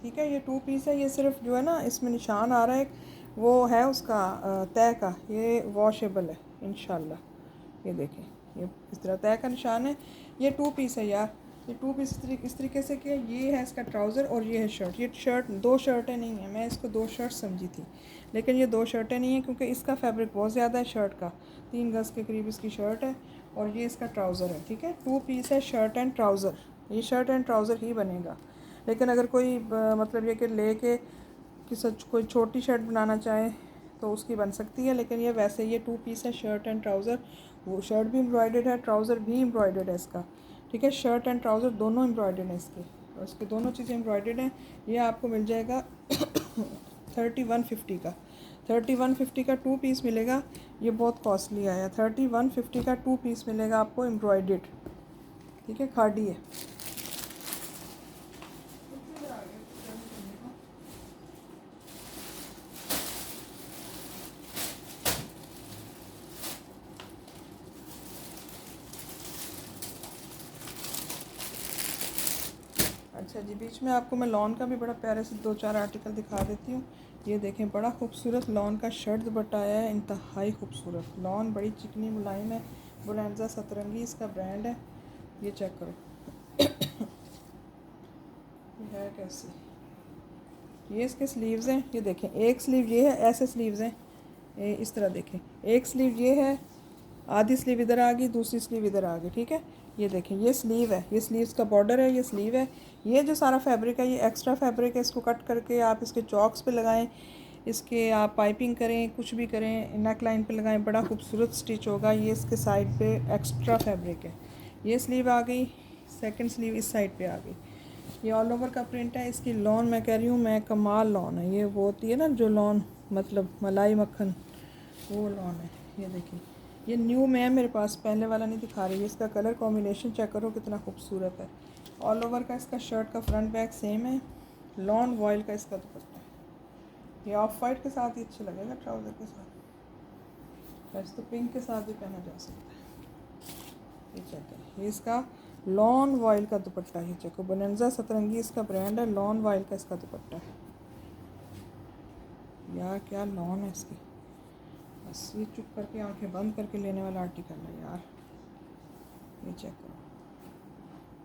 ठीक है। ये 2 पीस है, ये सिर्फ जो है ना इसमें निशान आ रहा है वो है उसका तय का, ये वॉशेबल है इंशाल्लाह। ये देखें, ये इस तरह तय का निशान है। ये 2 पीस है यार, ये 2 पीस इस तरीके से कि ये है इसका ट्राउज़र और ये है शर्ट। ये शर्ट 2 शर्टें नहीं हैं, मैं इसको 2 शर्ट समझी थी, लेकिन ये 2 शर्टें नहीं हैं क्योंकि इसका फैब्रिक बहुत ज़्यादा है शर्ट का, 3 गज़ के करीब इसकी शर्ट है और ये इसका ट्राउज़र है, ठीक है। 2 पीस है, शर्ट एंड ट्राउज़र, ये शर्ट एंड ट्राउज़र ही बनेगा। लेकिन अगर कोई मतलब ये कि ले के कोई छोटी शर्ट बनाना चाहे तो उसकी बन सकती है, लेकिन ये वैसे ये 2 पीस है, शर्ट एंड ट्राउज़र। वो शर्ट भी एम्ब्रॉयडर्ड है, ट्राउज़र भी एम्ब्रॉयडर्ड है इसका, ठीक है। शर्ट एंड ट्राउज़र दोनों एम्ब्रॉयडर्ड हैं इसके, और इसकी दोनों चीज़ें एम्ब्रॉयडर्ड हैं। ये आपको मिल जाएगा 3150 का, 3150 का 2 पीस मिलेगा। ये बहुत कॉस्टली आया, 3150 का 2 पीस मिलेगा आपको एम्ब्रॉयडर्ड, ठीक है, खाड़ी है। अच्छा जी, बीच में आपको मैं लॉन का भी बड़ा प्यारे से 2-4 आर्टिकल दिखा देती हूँ। ये देखें, बड़ा खूबसूरत लॉन का शर्ट दुपट्टा आया है, इंतहाई खूबसूरत लॉन, बड़ी चिकनी मुलायम है। बोलेंजा सतरंगी इसका ब्रांड है। ये चेक करो ये है कैसी, ये इसके स्लीव्स हैं, ये देखें, एक स्लीव ये है, ऐसे स्लीव्स हैं, ये इस तरह देखें, एक स्लीव ये है, आधी स्लीव इधर आ गई, दूसरी स्लीव इधर आ गई, ठीक है। ये देखें, ये स्लीव है, ये स्लीव्स का बॉर्डर है, ये स्लीव है। ये जो सारा फैब्रिक है ये एक्स्ट्रा फैब्रिक है, इसको कट करके आप इसके चॉक्स पे लगाएं, इसके आप पाइपिंग करें, कुछ भी करें, नेक लाइन पे लगाएं, बड़ा खूबसूरत स्टिच होगा। ये इसके साइड पे एक्स्ट्रा फैब्रिक है। ये स्लीव आ गई, सेकंड स्लीव इस साइड पे आ गई, ये ऑल ओवर का प्रिंट है। इसकी लॉन मैं कह रही हूँ मैं कमाल लॉन है। ये वो होती है ना जो लॉन मतलब मलाई मक्खन, वो लॉन है। ये देखिए ये न्यू में है मेरे पास, पहले वाला नहीं दिखा रही है। इसका कलर कॉम्बिनेशन चेक करो कितना खूबसूरत है। ऑल ओवर का इसका शर्ट का फ्रंट बैक सेम है। लॉन वॉयल का इसका दुपट्टा है। ये ऑफ वाइट के साथ ही अच्छा लगेगा ट्राउज़र के साथ, वैसे तो पिंक के साथ भी पहना जा सकता है। ये चेक है, ये इसका लॉन वॉयल का दुपट्टा है। चेको बोनेंजा सतरंगी इसका ब्रांड है, लॉन वॉयल का इसका दुपट्टा है। यार क्या लॉन है इसकी, बस ये चुप करके आंखें बंद करके लेने वाला आर्टिकल है यार। ये चेक करो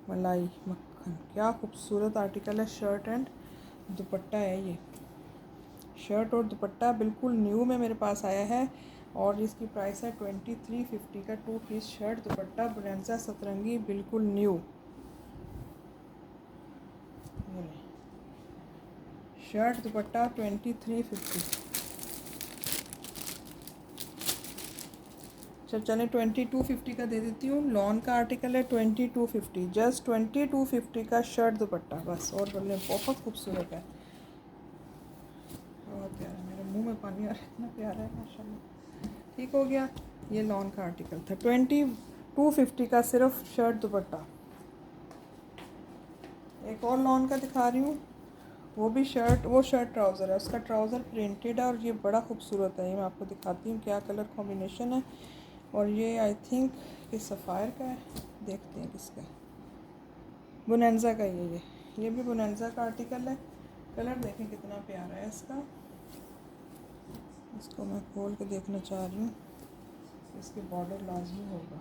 मलाई मक्खन, क्या खूबसूरत आर्टिकल है। शर्ट एंड दुपट्टा है। ये शर्ट और दुपट्टा बिल्कुल न्यू में मेरे पास आया है और इसकी प्राइस है 2350 का 2 पीस शर्ट दुपट्टा बोनेंजा सतरंगी बिल्कुल न्यू। शर्ट दुपट्टा 2350। चलें 2250 का दे देती हूँ। लॉन का आर्टिकल है 2250, जस्ट 2250 का शर्ट दुपट्टा बस। और बोले बहुत खूबसूरत है, बहुत प्यारा, मेरे मुंह में पानी आ रहा है, इतना प्यारा है माशाल्लाह। ठीक हो गया, ये लॉन का आर्टिकल था 2250 का सिर्फ शर्ट दुपट्टा। एक और लॉन का दिखा रही हूँ, वो भी शर्ट, वो शर्ट ट्राउज़र है, उसका ट्राउज़र प्रिंटेड है और ये बड़ा खूबसूरत है। ये मैं आपको दिखाती हूँ क्या कलर कॉम्बिनेशन है। और ये आई थिंक कि सफ़ायर का है, देखते हैं किसका है। बोनेंजा का ये भी बोनेंजा का आर्टिकल है। कलर देखें कितना प्यारा है इसका। इसको मैं खोल के देखना चाह रही हूँ, इसके बॉर्डर लाजमी होगा।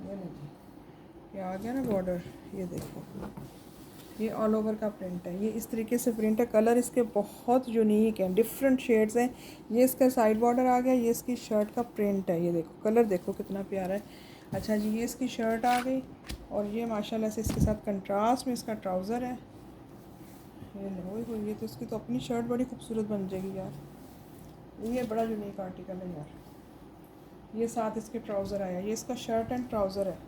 ये नहीं, ये आ गया ना बॉर्डर, ये देखो ये ऑल ओवर का प्रिंट है। ये इस तरीके से प्रिंट है। कलर इसके बहुत यूनिक हैं, डिफरेंट शेड्स हैं। ये इसका साइड बॉर्डर आ गया, ये इसकी शर्ट का प्रिंट है। ये देखो कलर देखो कितना प्यारा है। अच्छा जी, ये इसकी शर्ट आ गई और ये माशाल्लाह से इसके साथ कंट्रास्ट में इसका ट्राउज़र है। ये लो, ये तो इसकी तो अपनी शर्ट बड़ी खूबसूरत बन जाएगी यार। ये बड़ा यूनिक आर्टिकल है यार। ये साथ इसके ट्राउज़र आया, ये इसका शर्ट एंड ट्राउज़र है।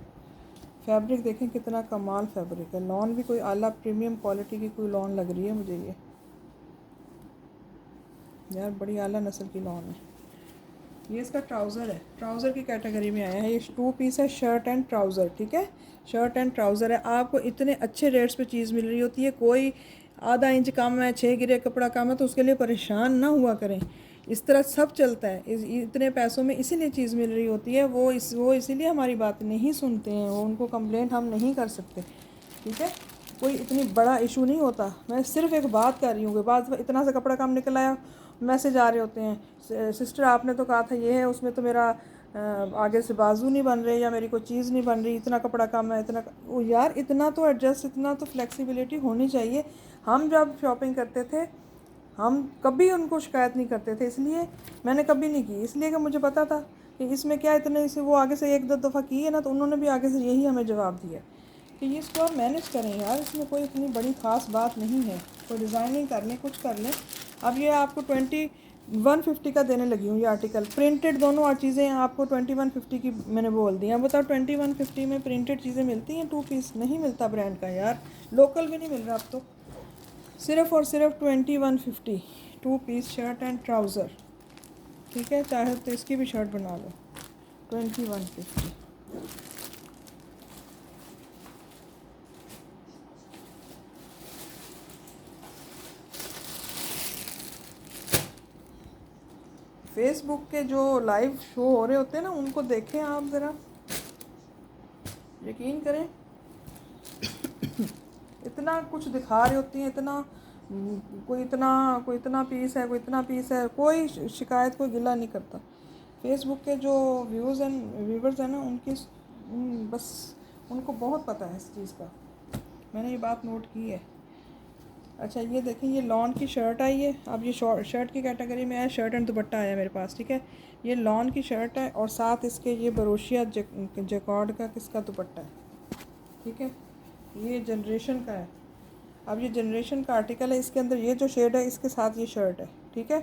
फैब्रिक देखें कितना कमाल फैब्रिक है। लॉन भी कोई आला प्रीमियम क्वालिटी की कोई लॉन लग रही है मुझे ये यार, बड़ी आला नस्ल की लॉन है। ये इसका ट्राउज़र है, ट्राउज़र की कैटेगरी में आया है। ये 2 पीस है, शर्ट एंड ट्राउज़र। ठीक है, शर्ट एंड ट्राउज़र है। आपको इतने अच्छे रेट्स पे चीज़ मिल रही होती है। कोई आधा इंच कम है, 6 गिरे कपड़ा कम है तो उसके लिए परेशान ना हुआ करें। इस तरह सब चलता है। इतने पैसों में इसीलिए चीज़ मिल रही होती है। वो इसीलिए हमारी बात नहीं सुनते हैं, वो उनको कंप्लेंट हम नहीं कर सकते। ठीक है, कोई इतनी बड़ा इशू नहीं होता। मैं सिर्फ एक बात कर रही हूँ कि बाद इतना सा कपड़ा कम निकल आया, मैसेज आ रहे होते हैं, सिस्टर आपने तो कहा था ये है, उसमें तो मेरा आगे से बाजू नहीं बन रहे या मेरी कोई चीज़ नहीं बन रही, इतना कपड़ा कम है, इतना वो यार इतना तो एडजस्ट, इतना तो फ्लेक्सिबिलिटी होनी चाहिए। हम जब शॉपिंग करते थे हम कभी उनको शिकायत नहीं करते थे, इसलिए मैंने कभी नहीं की, इसलिए कि मुझे पता था कि इसमें क्या इतने इसे वो आगे से 1-2 दफ़ा की है ना, तो उन्होंने भी आगे से यही हमें जवाब दिया कि ये इसको आप मैनेज करें यार, इसमें कोई इतनी बड़ी ख़ास बात नहीं है। कोई डिज़ाइनिंग कर लें, कुछ कर लें। अब ये आपको 2150 का देने लगी हूँ। ये आर्टिकल प्रिंटेड, दोनों चीज़ें आपको 2150 की मैंने बोल दी हैं। बताओ 2150 में प्रिंटेड चीज़ें मिलती हैं? 2 पीस नहीं मिलता ब्रांड का यार, लोकल भी नहीं मिल रहा अब तो। सिर्फ़ और सिर्फ 2150 2 पीस शर्ट एंड ट्राउज़र। ठीक है, चाहे तो इसकी भी शर्ट बना लो 2150। फेसबुक के जो लाइव शो हो रहे होते हैं ना, उनको देखें आप ज़रा, यकीन करें इतना कुछ दिखा रही होती हैं, इतना कोई इतना पीस है, कोई इतना पीस है, कोई शिकायत, कोई गिला नहीं करता। फेसबुक के जो व्यूवर्स हैं ना, बस उनको बहुत पता है इस चीज़ का, मैंने ये बात नोट की है। अच्छा ये देखें, ये लॉन की शर्ट आई है। अब ये शर्ट की कैटेगरी में है, शर्ट एंड दुपट्टा आया मेरे पास। ठीक है, ये लॉन की शर्ट है और साथ इसके ये बरोशिया जैकॉर्ड का किसका दुपट्टा है। ठीक है, ये जनरेशन का है। अब ये जनरेशन का आर्टिकल है, इसके अंदर ये जो शेड है इसके साथ ये शर्ट है। ठीक है,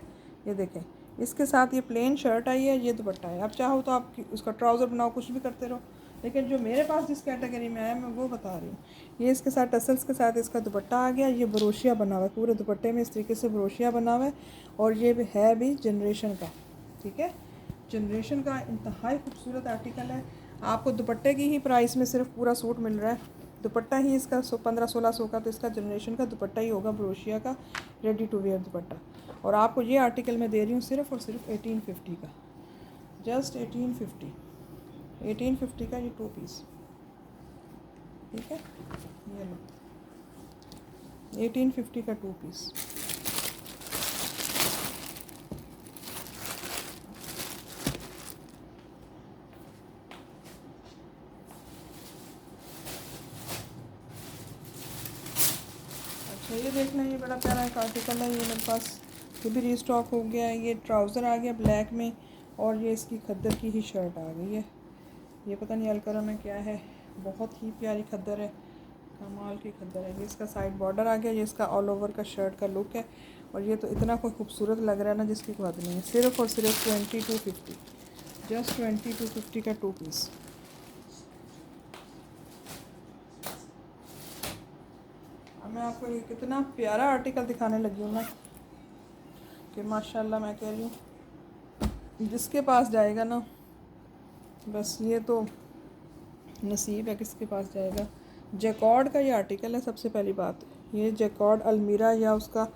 ये देखें, इसके साथ ये प्लेन शर्ट आई है, ये दुपट्टा है। अब चाहो तो आप उसका ट्राउज़र बनाओ, कुछ भी करते रहो, लेकिन जो मेरे पास जिस कैटेगरी में आया मैं वो बता रही हूँ। ये इसके साथ टसल्स के साथ इसका दुपट्टा आ गया। ये ब्रोशिया बना हुआ है, पूरे दुपट्टे में इस तरीके से ब्रोशिया बना हुआ है। और ये भी है भी जनरेशन का, ठीक है, जनरेशन का इंतहाई खूबसूरत आर्टिकल है। आपको दुपट्टे की ही प्राइस में सिर्फ पूरा सूट मिल रहा है। दुपट्टा ही इसका 1500-1600 का, तो इसका जनरेशन का दुपट्टा ही होगा ब्रोशिया का, रेडी टू वेयर दुपट्टा। और आपको ये आर्टिकल मैं दे रही हूँ सिर्फ और सिर्फ 1850 का, जस्ट 1850 का ये 2 पीस, ठीक है। ये लो 1850 का 2 पीस। अच्छा ये देखना, ये बड़ा प्यारा एक आर्टिकल है, ये मेरे पास ये भी रीस्टॉक हो गया है। ये ट्राउज़र आ गया ब्लैक में और ये इसकी खद्दर की ही शर्ट आ गई है। ये पता नहीं अलकरम में क्या है, बहुत ही प्यारी खद्दर है, कमाल की खद्दर है। ये इसका साइड बॉर्डर आ गया, ये इसका ऑल ओवर का शर्ट का लुक है। और ये तो इतना कोई खूबसूरत लग रहा है ना जिसकी कोई हद नहीं है। सिर्फ और सिर्फ 2250, जस्ट 2250 का 2 पीस। अब मैं आपको ये कितना प्यारा आर्टिकल दिखाने लगी हूँ ना कि माशाल्लाह मैं कह रही हूँ जिसके पास जाएगा ना, बस ये तो नसीब है किसके पास जाएगा। जैकॉर्ड का ये आर्टिकल है। सबसे पहली बात, ये जैकॉर्ड अलमीरा या उसका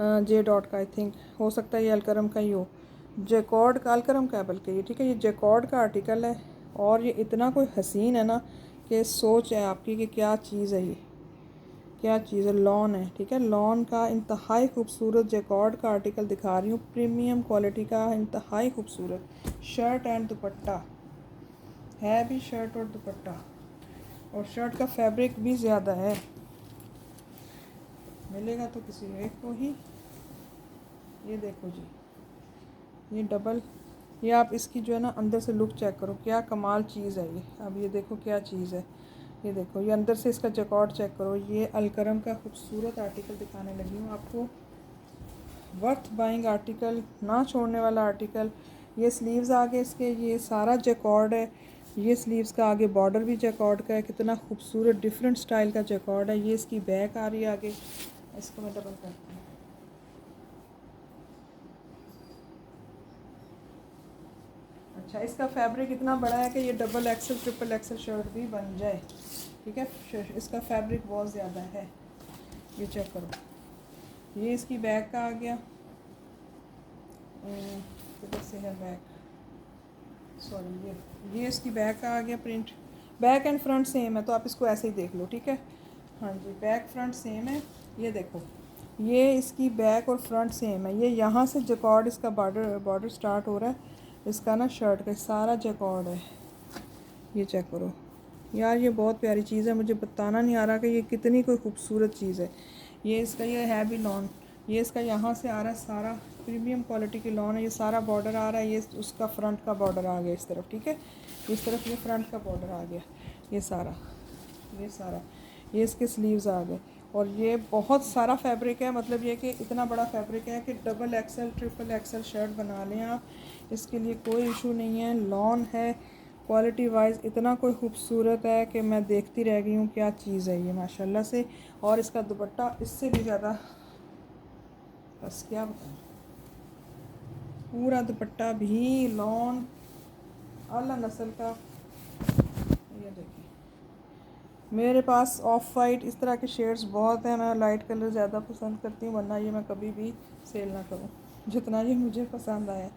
जे डॉट का आई थिंक हो सकता है, ये अलकरम का ही हो। जैकॉर्ड का, अलकरम का है बल्कि ये, ठीक है। ये जैकॉर्ड का आर्टिकल है और ये इतना कोई हसीन है ना कि सोच है आपकी कि क्या चीज़ है, ये क्या चीज़ है। लॉन है, ठीक है, लॉन का इंतहाई खूबसूरत जैकॉर्ड का आर्टिकल दिखा रही हूँ, प्रीमियम क्वालिटी का इंतहाई खूबसूरत शर्ट एंड दुपट्टा है भी, शर्ट और दुपट्टा। और शर्ट का फैब्रिक भी ज़्यादा है, मिलेगा तो किसी एक को ही। ये देखो जी, ये डबल, ये आप इसकी जो है ना अंदर से लुक चेक करो, क्या कमाल चीज़ है ये। अब ये देखो क्या चीज़ है, ये देखो, ये अंदर से इसका जैकॉर्ड चेक करो। ये अलकरम का खूबसूरत आर्टिकल दिखाने लगी हूँ आपको, वर्थ बाइंग आर्टिकल, ना छोड़ने वाला आर्टिकल। ये स्लीव्स आगे इसके, ये सारा जैकॉर्ड है। ये स्लीव्स का आगे बॉर्डर भी जैकॉर्ड का है, कितना खूबसूरत डिफरेंट स्टाइल का जैकॉर्ड है। ये इसकी बैक आ रही है आगे, इसको मैं डबल करती हूँ। अच्छा, इसका फैब्रिक इतना बड़ा है कि ये double axle triple axle shirt भी बन जाए, ठीक है। इसका फैब्रिक बहुत ज़्यादा है, ये चेक करो। ये इसकी बैक का आ गया, किधर से है बैक, सॉरी ये इसकी बैक का आ गया print. Back and front same है तो आप इसको ऐसे ही देख लो, ठीक है। हाँ जी, बैक फ्रंट सेम है। ये देखो, ये इसकी बैक और फ्रंट सेम है। ये यहाँ से जैकॉर्ड, इसका बॉर्डर स्टार्ट हो रहा है इसका ना शर्ट का, सारा जैकॉर्ड है। ये चेक करो यार, ये बहुत प्यारी चीज़ है, मुझे बताना नहीं आ रहा कि ये कितनी कोई खूबसूरत चीज़ है। ये इसका ये है भी लॉन, ये इसका यहाँ से आ रहा है सारा प्रीमियम क्वालिटी की लॉन है। ये सारा बॉर्डर आ रहा है, ये उसका फ्रंट का बॉर्डर आ गया इस तरफ, ठीक है। इस तरफ ये फ्रंट का बॉर्डर आ गया, ये सारा, ये इसके स्लीव्स आ गए। और ये बहुत सारा फैब्रिक है, मतलब ये कि इतना बड़ा फैब्रिक है कि double axle triple axle shirt बना लें आप, इसके लिए कोई इशू नहीं है। लॉन है, क्वालिटी वाइज इतना कोई खूबसूरत है कि मैं देखती रह गई हूँ, क्या चीज़ है ये माशाल्लाह से। और इसका दुपट्टा इससे भी ज़्यादा, बस क्या बताऊँ, पूरा दुपट्टा भी लॉन आला नस्ल का। ये देखिए, मेरे पास ऑफ वाइट इस तरह के शेड्स बहुत हैं, मैं लाइट कलर ज़्यादा पसंद करती हूँ, वरना ये मैं कभी भी सेल ना करूँ जितना ये मुझे पसंद आया।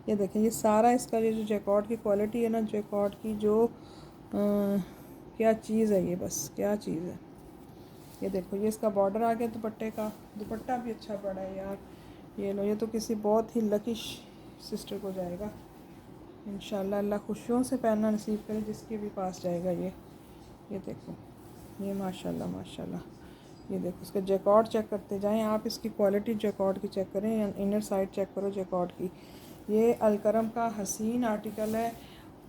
ये देखें, ये सारा इसका ये जो जैकॉर्ड की क्वालिटी है ना, जैकॉर्ड की जो क्या चीज़ है ये, बस क्या चीज़ है। ये देखो, ये इसका बॉर्डर आ गया दुपट्टे का, दुपट्टा भी अच्छा बड़ा है यार। ये लो, ये तो किसी बहुत ही लकी सिस्टर को जाएगा इंशाल्लाह। अल्लाह खुशियों से पहनना नसीब करे जिसके भी पास जाएगा ये देखो, ये माशाल्लाह माशाल्लाह। ये देखो, इसका जैकॉर्ड चेक करते जाएं आप, इसकी क्वालिटी जैकॉर्ड की चेक करें, इनर साइड चेक करो जैकॉर्ड की। ये अलकरम का हसीन आर्टिकल है,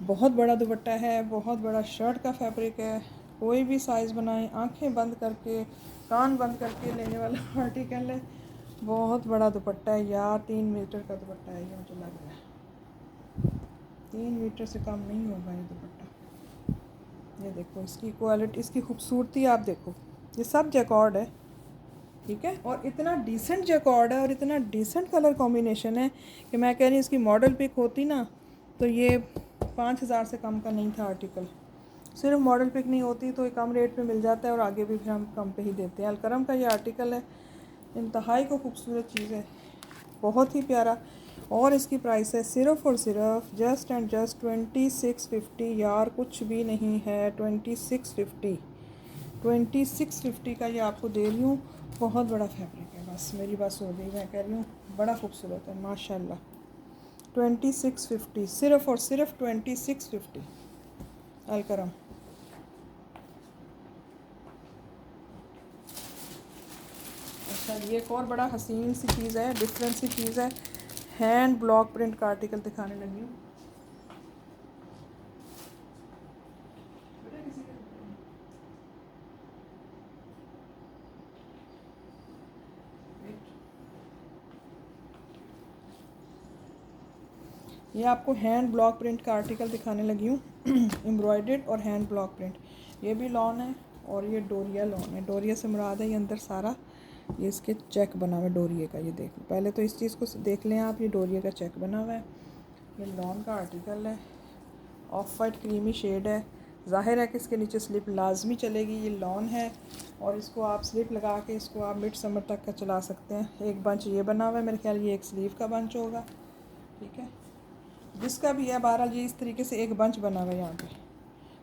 बहुत बड़ा दुपट्टा है, बहुत बड़ा शर्ट का फैब्रिक है। कोई भी साइज़ बनाएं, आंखें बंद करके कान बंद करके लेने वाला आर्टिकल है। बहुत बड़ा दुपट्टा है यार, 3 मीटर का दुपट्टा है ये, मुझे लग रहा है 3 मीटर से कम नहीं होगा ये दुपट्टा। ये देखो इसकी क्वालिटी, इसकी खूबसूरती आप देखो, ये सब जैकॉर्ड है, ठीक है। और इतना डिसेंट जैकॉर्ड है और इतना डिसेंट कलर कॉम्बिनेशन है कि मैं कह रही हूँ इसकी मॉडल पिक होती ना तो ये 5,000 से कम का नहीं था आर्टिकल। सिर्फ मॉडल पिक नहीं होती तो ये कम रेट पे मिल जाता है और आगे भी फिर हम कम पे ही देते हैं। अलकरम का ये आर्टिकल है, इंतहाई को खूबसूरत चीज़ है, बहुत ही प्यारा। और इसकी प्राइस है सिर्फ़ और सिर्फ जस्ट एंड जस्ट 2650 यार, कुछ भी नहीं है। 2650, 2650 का ये आपको दे रही हूँ। बहुत बड़ा फैब्रिक है, बस मेरी बात हो गई, मैं कह रही हूँ बड़ा खूबसूरत है माशाल्लाह। 2650, सिर्फ़ और सिर्फ 2650 अलकरम। अच्छा, ये एक और बड़ा हसीन सी चीज़ है, डिफरेंट सी चीज़ है। हैंड ब्लॉक प्रिंट का आर्टिकल दिखाने लगी हूँ। ये आपको हैंड ब्लॉक प्रिंट का आर्टिकल दिखाने लगी हूँ। एम्ब्रॉयडर्ड और हैंड ब्लॉक प्रिंट, ये भी लॉन है और ये डोरिया लॉन है। डोरिया से मुराद है ये अंदर सारा ये इसके चेक बना हुआ है डोरिये का। ये देखो, पहले तो इस चीज़ को देख लें आप, ये डोरिये का चेक बना हुआ है। ये लॉन का आर्टिकल है, ऑफ वाइट क्रीमी शेड है। ज़ाहिर है कि इसके नीचे स्लिप लाजमी चलेगी। ये लॉन है और इसको आप स्लिप लगा के इसको आप मिड समर तक का चला सकते हैं। एक बंच ये बना हुआ है, मेरे ख्याल ये एक स्लीव का बंच होगा, ठीक है। जिसका भी है, बहरहाल ये इस तरीके से एक बंच बना हुआ है यहाँ पे,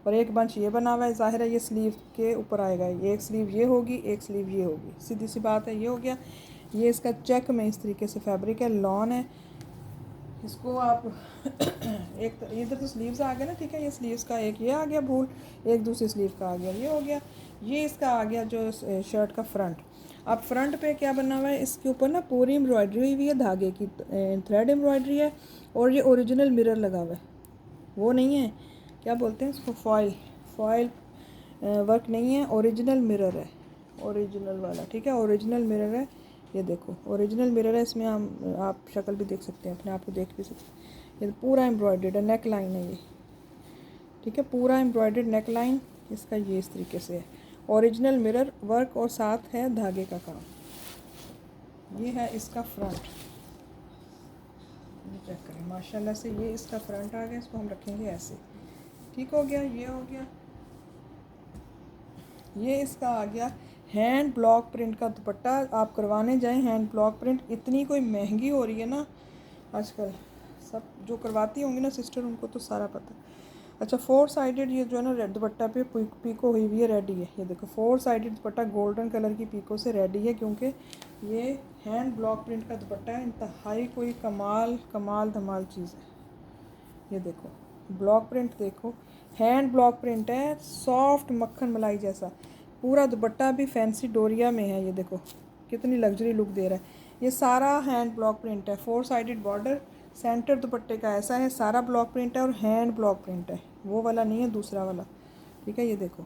और एक बंच ये बना हुआ है। ज़ाहिर है ये स्लीव के ऊपर आएगा, ये एक स्लीव ये होगी, एक स्लीव ये होगी, सीधी सी बात है। ये हो गया। ये इसका चेक में इस तरीके से फैब्रिक है, लॉन है। इसको आप एक इधर तो स्लीव्स आ गए ना, ठीक है। ये स्लीव्स का एक ये आ गया भूल, एक दूसरी स्लीव का आ गया, ये हो गया। ये इसका आ गया जो शर्ट का फ्रंट। अब फ्रंट पे क्या बना हुआ है, इसके ऊपर ना पूरी एम्ब्रॉयडरी हुई हुई है, धागे की थ्रेड एम्ब्रॉयडरी है। और ये ओरिजिनल मिरर लगा हुआ है, वो नहीं है क्या बोलते हैं उसको, फॉइल, फॉइल वर्क नहीं है, ओरिजिनल मिरर है, ओरिजिनल वाला, ठीक है। ओरिजिनल मिरर है, ये देखो ओरिजिनल मिरर है। इसमें हम आप शक्ल भी देख सकते हैं, अपने आप को देख भी सकते हैं। ये पूरा एम्ब्रॉयडर्ड है, नेक लाइन है ये, ठीक है। पूरा एम्ब्रॉयडर्ड नेक लाइन इसका ये इस तरीके से है, ओरिजिनल मिरर वर्क और साथ है धागे का काम। ये है इसका फ्रंट, ये चेक करें माशाल्लाह से। ये इसका फ्रंट आ गया, इसको हम रखेंगे ऐसे, ठीक हो गया। ये हो गया। ये इसका आ गया हैंड ब्लॉक प्रिंट का दुपट्टा। आप करवाने जाएं हैंड ब्लॉक प्रिंट, इतनी कोई महंगी हो रही है ना आजकल, सब जो करवाती होंगी ना सिस्टर उनको तो सारा पता है। अच्छा, 4 साइडेड ये जो है ना रेड दुपट्टा पे पीको हुई हुई है, रेडी है। ये देखो 4 साइडेड दुपट्टा गोल्डन कलर की पीको से रेडी है, क्योंकि ये हैंड ब्लॉक प्रिंट का दुपट्टा है। इंतहाई कोई कमाल कमाल धमाल चीज़ है। ये देखो ब्लॉक प्रिंट, देखो हैंड ब्लॉक प्रिंट है, सॉफ्ट मक्खन मलाई जैसा। पूरा दुपट्टा भी फैंसी डोरिया में है, ये देखो कितनी लग्जरी लुक दे रहा है। ये सारा हैंड ब्लॉक प्रिंट है, 4 साइडेड बॉर्डर, सेंटर दुपट्टे का ऐसा है, सारा ब्लॉक प्रिंट है और हैंड ब्लॉक प्रिंट है, वो वाला नहीं है, दूसरा वाला, ठीक है। ये देखो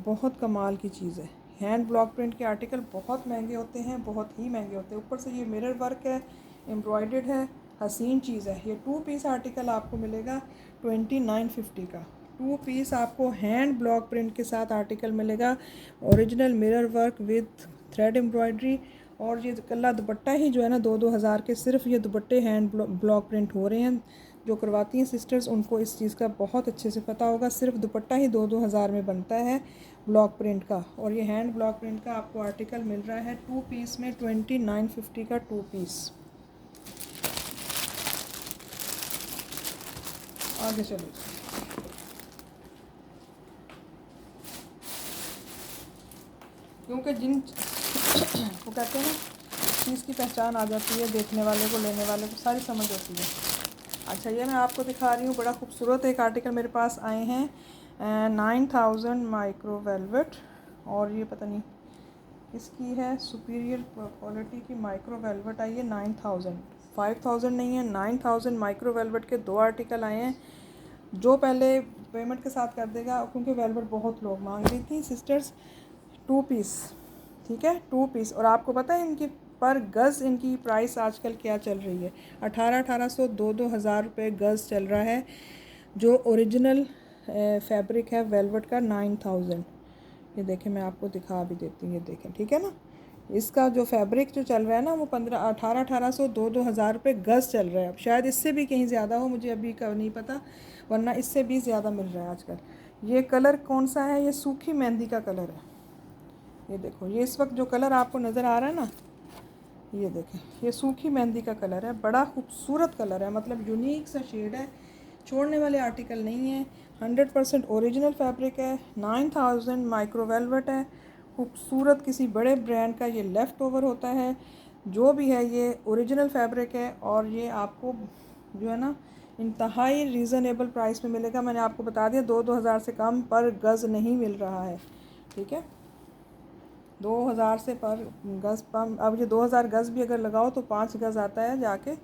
बहुत कमाल की चीज़ है। हैंड ब्लॉक प्रिंट के आर्टिकल बहुत महंगे होते हैं, बहुत ही महंगे होते हैं। ऊपर से ये मिरर वर्क है, एम्ब्रॉयडर्ड है, हसीन चीज़ है। ये 2 पीस आर्टिकल आपको मिलेगा 2950 का। 2 पीस आपको हैंड ब्लॉक प्रिंट के साथ आर्टिकल मिलेगा, original mirror work with thread embroidery. और ये कल्ला दुपट्टा ही जो है ना 2-2 हज़ार के, सिर्फ ये दुपट्टे हैंड ब्लॉक प्रिंट हो रहे हैं। जो करवाती हैं सिस्टर्स उनको इस चीज़ का बहुत अच्छे से पता होगा। सिर्फ दुपट्टा ही 2-2 हज़ार में बनता है ब्लॉक प्रिंट का, और ये हैंड ब्लॉक प्रिंट का आपको आर्टिकल मिल रहा है 2 पीस में 2950 का 2 पीस। आगे चलो, क्योंकि जिन वो कहते हैं ना चीज़ की पहचान आ जाती है, देखने वाले को, लेने वाले को सारी समझ होती है। अच्छा, ये मैं आपको दिखा रही हूँ, बड़ा खूबसूरत एक आर्टिकल मेरे पास आए हैं 9000 माइक्रो वेलवेट, और ये पता नहीं इसकी है सुपीरियर क्वालिटी की माइक्रो वेलवेट आई है 9000, 5000 नहीं है, 9000 माइक्रो वेलवेट के 2 आर्टिकल आए हैं। जो पहले पेमेंट के साथ कर देगा, क्योंकि वेलवेट बहुत लोग मांग रही थी सिस्टर्स, 2 पीस, ठीक है 2 पीस। और आपको पता है इनकी पर गज़ इनकी प्राइस आजकल क्या चल रही है, 1800 2-2 हज़ार रुपये गज़ चल रहा है। जो ओरिजिनल फैब्रिक है वेलवेट का 9000। ये देखें, मैं आपको दिखा भी देती हूँ, ये देखें, ठीक है ना। इसका जो फैब्रिक जो चल रहा है ना वो 1800 2,000 रुपये गज़ चल रहा है। अब शायद इससे भी कहीं ज़्यादा हो, मुझे अभी का नहीं पता, वरना इससे भी ज़्यादा मिल रहा है आजकल। ये कलर कौन सा है? ये सूखी मेहंदी का कलर है। ये देखो, ये इस वक्त जो कलर आपको नज़र आ रहा है ना, ये देखें, ये सूखी मेहंदी का कलर है। बड़ा खूबसूरत कलर है, मतलब यूनिक सा शेड है, छोड़ने वाले आर्टिकल नहीं है। 100% ओरिजिनल फैब्रिक है। 9000 माइक्रो वेलवेट है। खूबसूरत किसी बड़े ब्रांड का ये लेफ़्ट ओवर होता है। जो भी है ये ओरिजिनल फैब्रिक है, और ये आपको जो है ना इंतहाई रीज़नेबल प्राइस में मिलेगा। मैंने आपको बता दिया 2,000 से कम पर गज़ नहीं मिल रहा है, ठीक है। 2,000 से पर गज़ कम। अब ये 2,000 गज़ भी अगर लगाओ तो 5 गज़ आता है जाके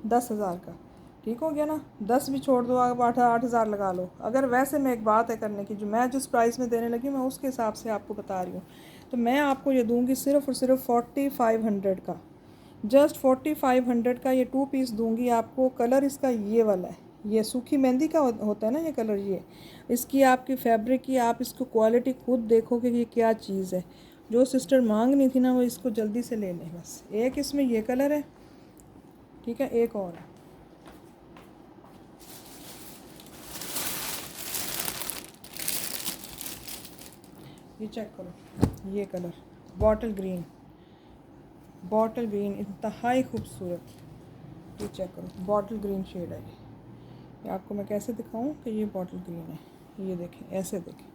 10,000 का, ठीक हो गया ना। 10 भी छोड़ दो, आप 8,000 लगा लो। अगर वैसे मैं एक बात है करने की, जो मैं जिस प्राइस में देने लगी मैं उसके हिसाब से आपको बता रही हूँ, तो मैं आपको ये दूंगी सिर्फ़ और सिर्फ 4500 का, जस्ट 4500 का ये 2 पीस दूंगी आपको। कलर इसका ये वाला है, ये सूखी मेहंदी का होता है ना ये कलर। ये इसकी आपकी फैब्रिक की आप इसको क्वालिटी खुद देखो कि ये क्या चीज़ है। जो सिस्टर मांग नहीं थी ना, वो इसको जल्दी से ले लें बस। एक इसमें ये कलर है, ठीक है, एक और है। ये चेक करो, ये colour bottle green, bottle green इंतहाई खूबसूरत। ये चेक करो, बॉटल ग्रीन शेड है ये आपको मैं कैसे दिखाऊं कि ये बॉटल ग्रीन है। ये देखें, ऐसे देखें,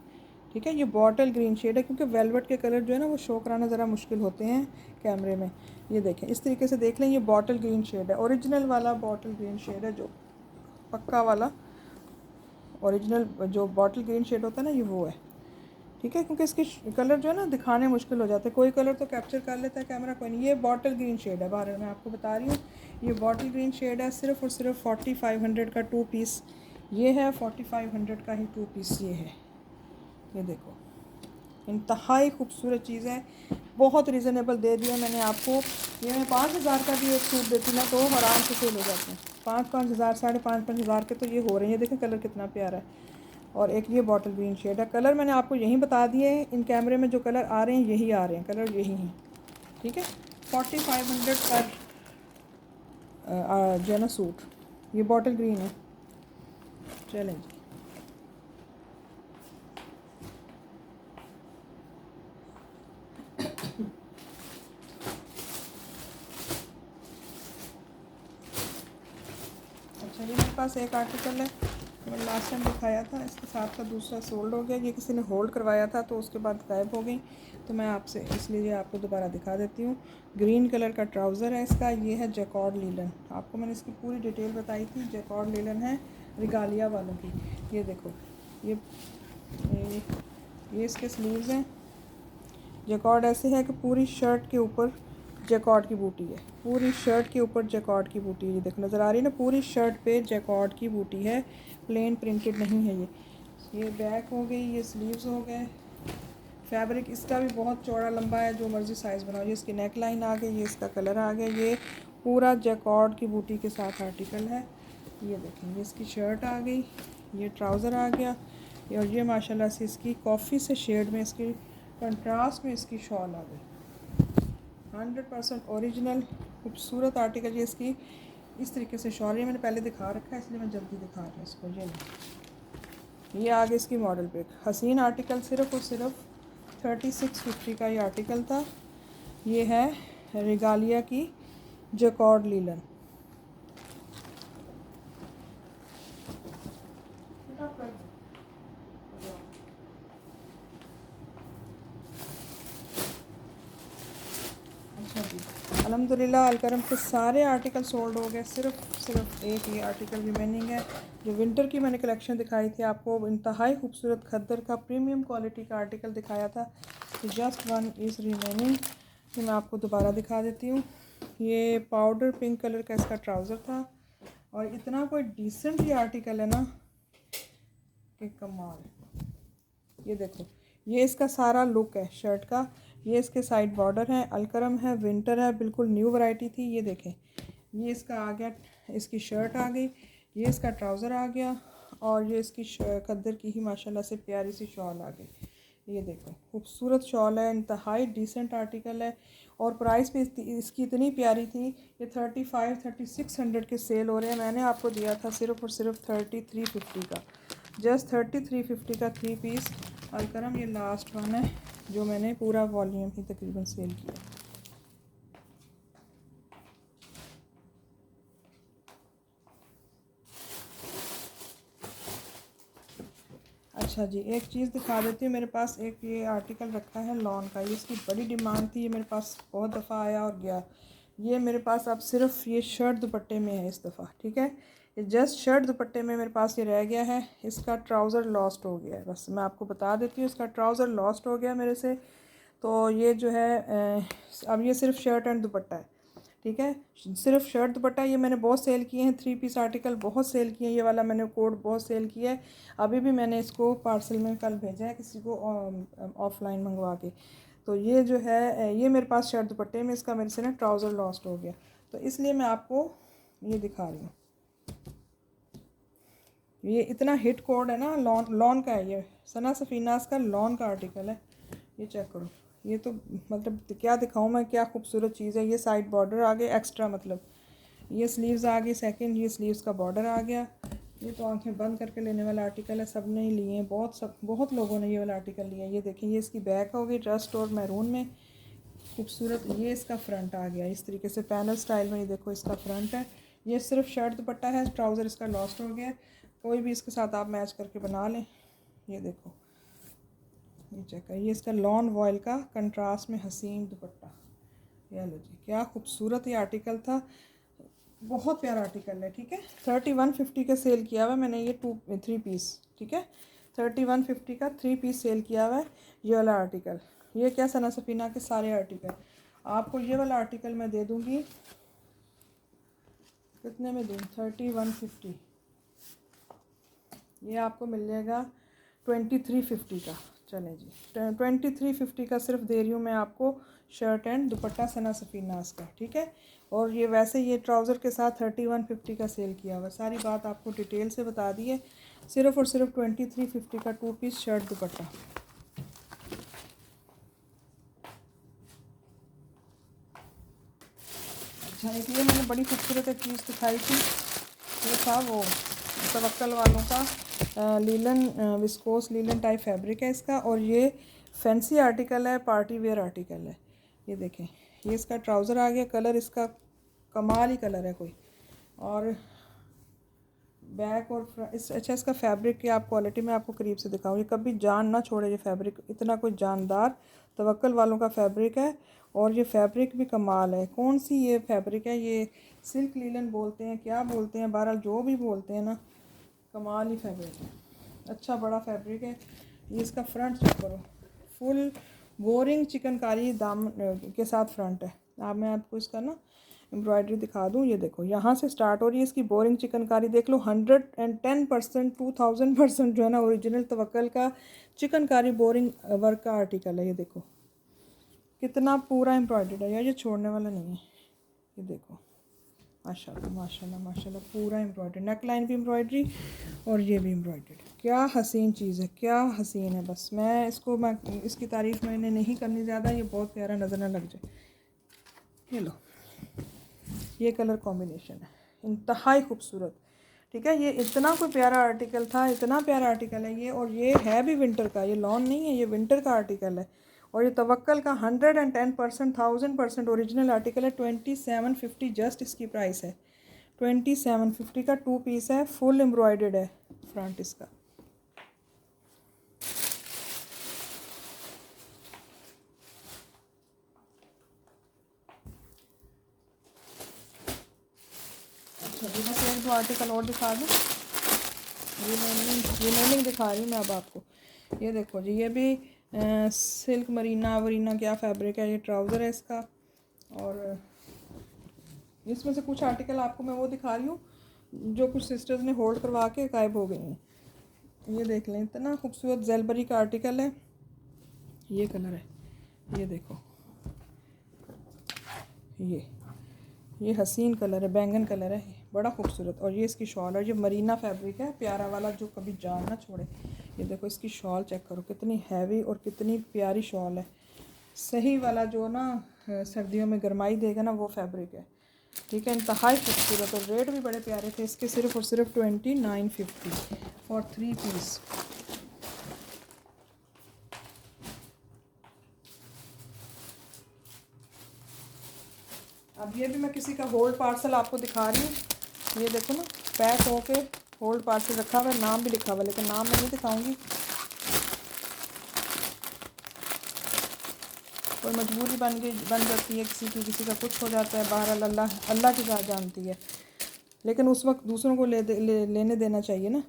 ठीक है। ये बॉटल ग्रीन शेड है, क्योंकि वेलवेट के कलर जो है ना वो शो कराना ज़रा मुश्किल होते हैं कैमरे में। ये देखें, इस तरीके से देख लें, ये बॉटल ग्रीन शेड है, ओरिजिनल वाला बॉटल ग्रीन शेड है, जो पक्का वाला ओरिजिनल जो बॉटल ग्रीन शेड होता है ना, ये वो है, ठीक है। क्योंकि इसके कलर जो है ना दिखाने मुश्किल हो जाते हैं, कोई कलर तो कैप्चर कर लेता है कैमरा, कोई नहीं। ये बॉटल ग्रीन शेड है, बाहर मैं आपको बता रही हूँ, ये बॉटल ग्रीन शेड है। सिर्फ़ और सिर्फ 4500 का 2 पीस ये है, 4500 का ही 2 पीस ये है। ये देखो, इंतहाई खूबसूरत चीज़ है, बहुत रिजनेबल दे दिया मैंने आपको। ये मैं 5,000 का भी एक सूट देती ना तो आराम से सेल हो जाते हैं। 5,000 5,500 के तो ये हो रहे हैं। देखें कलर कितना प्यारा है। और एक ये बॉटल ग्रीन शेड है। कलर मैंने आपको यहीं बता दिए हैं, इन कैमरे में जो कलर आ रहे हैं यही आ रहे हैं, कलर यही हैं, ठीक है। 4500 पर जो है ना सूट, ये बॉटल ग्रीन है। चलें जी, अच्छा ये मेरे पास एक आर्टिकल है, मैंने लास्ट टाइम दिखाया था, इसके साथ का दूसरा सोल्ड हो गया। ये किसी ने होल्ड करवाया था तो उसके बाद गायब हो गई, तो मैं आपसे इसलिए आपको दोबारा दिखा देती हूँ। ग्रीन कलर का ट्राउज़र है इसका। ये है जैकॉर्ड लीलन, आपको मैंने इसकी पूरी डिटेल बताई थी। जैकॉर्ड लीलन है रिगालिया वालों की। ये देखो, ये ये इसके स्लीव्स हैं। जैकॉर्ड ऐसे है कि पूरी शर्ट के ऊपर जैकॉर्ड की बूटी है, पूरी शर्ट के ऊपर जैकॉर्ड की बूटी है। ये देखो नज़र आ रही है ना, पूरी शर्ट पे जैकॉर्ड की बूटी है, प्लेन प्रिंटेड नहीं है। ये बैक हो गई, ये स्लीव्स हो गए। फैब्रिक इसका भी बहुत चौड़ा लंबा है, जो मर्ज़ी साइज़ बनाओ। ये इसकी नेक लाइन आ गई, ये इसका कलर आ गया। ये पूरा जैकॉर्ड की बूटी के साथ आर्टिकल है। ये देखें, ये इसकी शर्ट आ गई, ये ट्राउज़र आ गया, और ये माशाल्लाह से इसकी कॉफ़ी से शेड में इसकी कंट्रास्ट में इसकी शॉल आ गई। 100% ओरिजिनल खूबसूरत आर्टिकल। ये इसकी इस तरीके से शॉल, ये मैंने पहले दिखा रखा है इसलिए मैं जल्दी दिखा रही हूँ इसको। ये आगे इसकी मॉडल पिक, हसीन आर्टिकल। सिर्फ़ और सिर्फ 3650 का ये आर्टिकल था। ये है रिगालिया की जैकॉर्ड लीलन। अच्छा जी, अल्हम्दुलिल्लाह अलकरम के सारे आर्टिकल सोल्ड हो गए। सिर्फ एक ये आर्टिकल रिमेनिंग है, जो विंटर की मैंने कलेक्शन दिखाई थी आपको। इंतहाई खूबसूरत खद्दर का प्रीमियम क्वालिटी का आर्टिकल दिखाया था। तो जस्ट वन इज़ रिमेनिंग, तो मैं आपको दोबारा दिखा देती हूँ। ये पाउडर पिंक कलर का इसका ट्राउज़र था, और इतना कोई डिसेंट ये आर्टिकल है ना कि कमाल। ये देखो, ये इसका सारा लुक है शर्ट का। ये इसके साइड बॉर्डर है, अलकरम है, विंटर है, बिल्कुल न्यू वैरायटी थी। ये देखें, ये इसका आ गया, इसकी शर्ट आ गई, ये इसका ट्राउज़र आ गया, और ये इसकी खद्दर की ही माशाल्लाह से प्यारी सी शॉल आ गई। ये देखो खूबसूरत शॉल है, इंतहाई डिसेंट आर्टिकल है और प्राइस भी इसकी इतनी प्यारी थी। ये 35-3600 के सेल हो रहे हैं। मैंने आपको दिया था सिर्फ़ और सिर्फ 3350 का, जस्ट 3350 का 3 पीस अलकरम। ये लास्ट वन है जो मैंने पूरा वॉल्यूम ही तकरीबन सेल किया। अच्छा जी, एक चीज़ दिखा देती हूँ। मेरे पास एक ये आर्टिकल रखा है लॉन का, ये इसकी बड़ी डिमांड थी, ये मेरे पास बहुत दफ़ा आया और गया। ये मेरे पास अब सिर्फ ये शर्ट दुपट्टे में है इस दफ़ा, ठीक है। ये जस्ट शर्ट दुपट्टे में मेरे पास ये रह गया है। इसका ट्राउज़र लॉस्ट हो गया है, बस मैं आपको बता देती हूँ, इसका ट्राउज़र लॉस्ट हो गया मेरे से। तो ये जो है अब ये सिर्फ शर्ट एंड दुपट्टा है, ठीक है। सिर्फ शर्ट दुपट्टा ये मैंने बहुत सेल किए हैं, 3 पीस आर्टिकल बहुत सेल किए हैं। ये वाला मैंने कोट बहुत सेल किया है। अभी भी मैंने इसको पार्सल में कल भेजा है किसी को ऑफ़लाइन मंगवा के। तो ये जो है ये मेरे पास शर्ट दुपट्टे में इसका मेरे से ना ट्राउज़र लॉस्ट हो गया, तो इसलिए मैं आपको ये दिखा रही हूँ। ये इतना हिट कोड है ना, लॉन का है, ये सना सफ़ीनास का लॉन का आर्टिकल है। ये चेक करो, ये तो मतलब क्या दिखाऊँ मैं, क्या खूबसूरत चीज़ है। ये साइड बॉर्डर आ गए एक्स्ट्रा, मतलब ये स्लीव्स आ गई सेकंड, ये स्लीव्स का बॉर्डर आ गया। ये तो आंखें बंद करके लेने वाला आर्टिकल है, सब ने ही लिए हैं, बहुत लोगों ने ये वाला आर्टिकल लिया है। ये देखें, ये इसकी बैक हो गई रस्ट और मैरून में खूबसूरत। ये इसका फ्रंट आ गया इस तरीके से पैनल स्टाइल में। ये देखो इसका फ्रंट है। ये सिर्फ शर्ट दुपट्टा है, ट्राउज़र इसका लॉस्ट हो गया। कोई भी इसके साथ आप मैच करके बना लें। ये देखो, ये चेक है, ये इसका लॉन वॉयल का कंट्रास्ट में हसीन दुपट्टा। ये लो जी, क्या खूबसूरत ये आर्टिकल था, बहुत प्यारा आर्टिकल है, ठीक है। 3150 का सेल किया हुआ है मैंने ये 3 पीस, ठीक है। 3150 का 3 पीस सेल किया हुआ है ये वाला आर्टिकल। ये क्या सना सफ़ीना के सारे आर्टिकल आपको, ये वाला आर्टिकल मैं दे दूँगी, कितने में दूँ, 3150। ये आपको मिल जाएगा 2350 का। चलें जी, 2350 का सिर्फ दे रही हूँ मैं आपको शर्ट एंड दुपट्टा सना सफ़ीनास का, ठीक है। और ये वैसे ये ट्राउज़र के साथ 3150 का सेल किया हुआ। सारी बात आपको डिटेल से बता दी है। सिर्फ और सिर्फ 2350 का 2 पीस शर्ट दुपट्टा। अच्छा, एक ये मैंने बड़ी खूबसूरत एक चीज़ दिखाई थी, ये था वो तवक्कल वालों का linen viscose linen type fabric है इसका, और ये फैंसी आर्टिकल है, पार्टी वेयर आर्टिकल है। ये देखें, ये इसका ट्राउज़र आ गया, कलर इसका कमाल ही कलर है कोई, और बैक और अच्छा इसका फैब्रिक की आप क्वालिटी में आपको करीब से दिखाऊँ, ये कभी जान ना छोड़े। ये फैब्रिक इतना कोई जानदार तवक्कल वालों का फैब्रिक है, और ये फैब्रिक भी कमाल है। कौन सी ये फैब्रिक है, ये सिल्क लीलन बोलते हैं, क्या बोलते हैं, बहरहाल जो भी बोलते हैं ना, कमाल ही फैब्रिक है, अच्छा बड़ा फैब्रिक है। ये इसका फ्रंट चेक करो, फुल बोरिंग चिकनकारी दाम के साथ फ्रंट है। अब मैं आपको इसका ना एम्ब्रॉयडरी दिखा दूँ। ये देखो, यहाँ से स्टार्ट हो रही है इसकी बोरिंग चिकनकारी, देख लो 110% 2000% जो है ना ओरिजिनल तवक्कल का चिकनकारी बोरिंग वर्क का आर्टिकल है। ये देखो कितना पूरा एम्ब्रॉयडर्ड है यार, ये छोड़ने वाला नहीं है। ये देखो माशाल्लाह माशाल्लाह माशाल्लाह, पूरा एम्ब्रॉयडर्ड, नेक लाइन भी एम्ब्रॉयडरी और ये भी एम्ब्रॉयडर्ड। क्या हसीन चीज़ है, क्या हसीन है। बस मैं इसकी तारीफ़ मैंने नहीं करनी ज़्यादा, ये बहुत प्यारा नज़र ना लग जाए। ये लो, ये कलर कॉम्बिनेशन है इंतहाई खूबसूरत, ठीक है। ये इतना कोई प्यारा आर्टिकल था, इतना प्यारा आर्टिकल है ये, और ये है भी विंटर का, ये लॉन नहीं है, ये विंटर का आर्टिकल है। और ये तवक्कल का 110% 1000% ओरिजिनल आर्टिकल है। 2750 जस्ट इसकी प्राइस है। 2750 का 2 पीस है, फुल एम्ब्रॉयडर्ड है फ्रंट इसका। अच्छा, ये बस एक दो आर्टिकल और दिखा दूँ। ये दिखा रही हूँ मैं अब आपको। ये देखो जी, ये भी सिल्क मरीना वरीना क्या फैब्रिक है। ये ट्राउज़र है इसका, और इसमें से कुछ आर्टिकल आपको मैं वो दिखा रही हूँ जो कुछ सिस्टर्स ने होल्ड करवा के गायब हो गई हैं। ये देख लें, इतना खूबसूरत जेलबरी का आर्टिकल है। ये कलर है, ये देखो, ये हसीन कलर है, बैंगन कलर है, बड़ा खूबसूरत। और ये इसकी शॉल है, ये मरीना फैब्रिक है, प्यारा वाला जो कभी जान ना छोड़े। ये देखो इसकी शॉल चेक करो, कितनी हैवी और कितनी प्यारी शॉल है। सही वाला जो ना सर्दियों में गर्माई देगा ना, वो फैब्रिक है, ठीक है। इंतहाई खूबसूरत और रेट भी बड़े प्यारे थे इसके, सिर्फ और सिर्फ 2950 फॉर 3 पीस। अब ये भी मैं किसी का होल्ड पार्सल आपको दिखा रही हूँ। ये देखो ना, पैक होके होल्ड पार्सल रखा हुआ है, नाम भी लिखा हुआ है, लेकिन नाम मैं नहीं दिखाऊंगी, कोई मजबूरी बन जाती है किसी का कुछ हो जाता है, बहरहाल अल्लाह की ज़ात जानती है, लेकिन उस वक्त दूसरों को लेने देना चाहिए ना।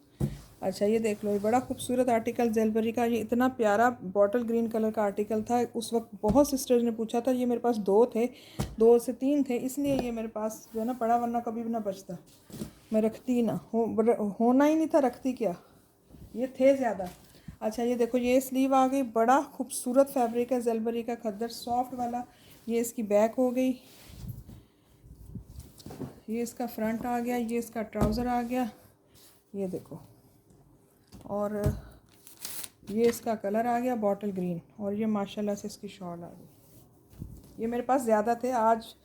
अच्छा ये देख लो, ये बड़ा खूबसूरत आर्टिकल जेलबरी का, ये इतना प्यारा बॉटल ग्रीन कलर का आर्टिकल था। उस वक्त बहुत सिस्टर्स ने पूछा था, ये मेरे पास 2 थे, 2 से 3 थे, इसलिए ये मेरे पास जो है ना पड़ा, वरना कभी भी ना बचता, मैं रखती ना होना ही नहीं था, रखती क्या, ये थे ज़्यादा। अच्छा ये देखो, ये स्लीव आ गई, बड़ा खूबसूरत फैब्रिक है जेलबरी का, खद्दर सॉफ्ट वाला। ये इसकी बैक हो गई, ये इसका फ्रंट आ गया, ये इसका ट्राउज़र आ गया, ये देखो, और ये इसका कलर आ गया बॉटल ग्रीन, और ये माशाल्लाह से इसकी शॉल आ गई। ये मेरे पास ज़्यादा थे, आज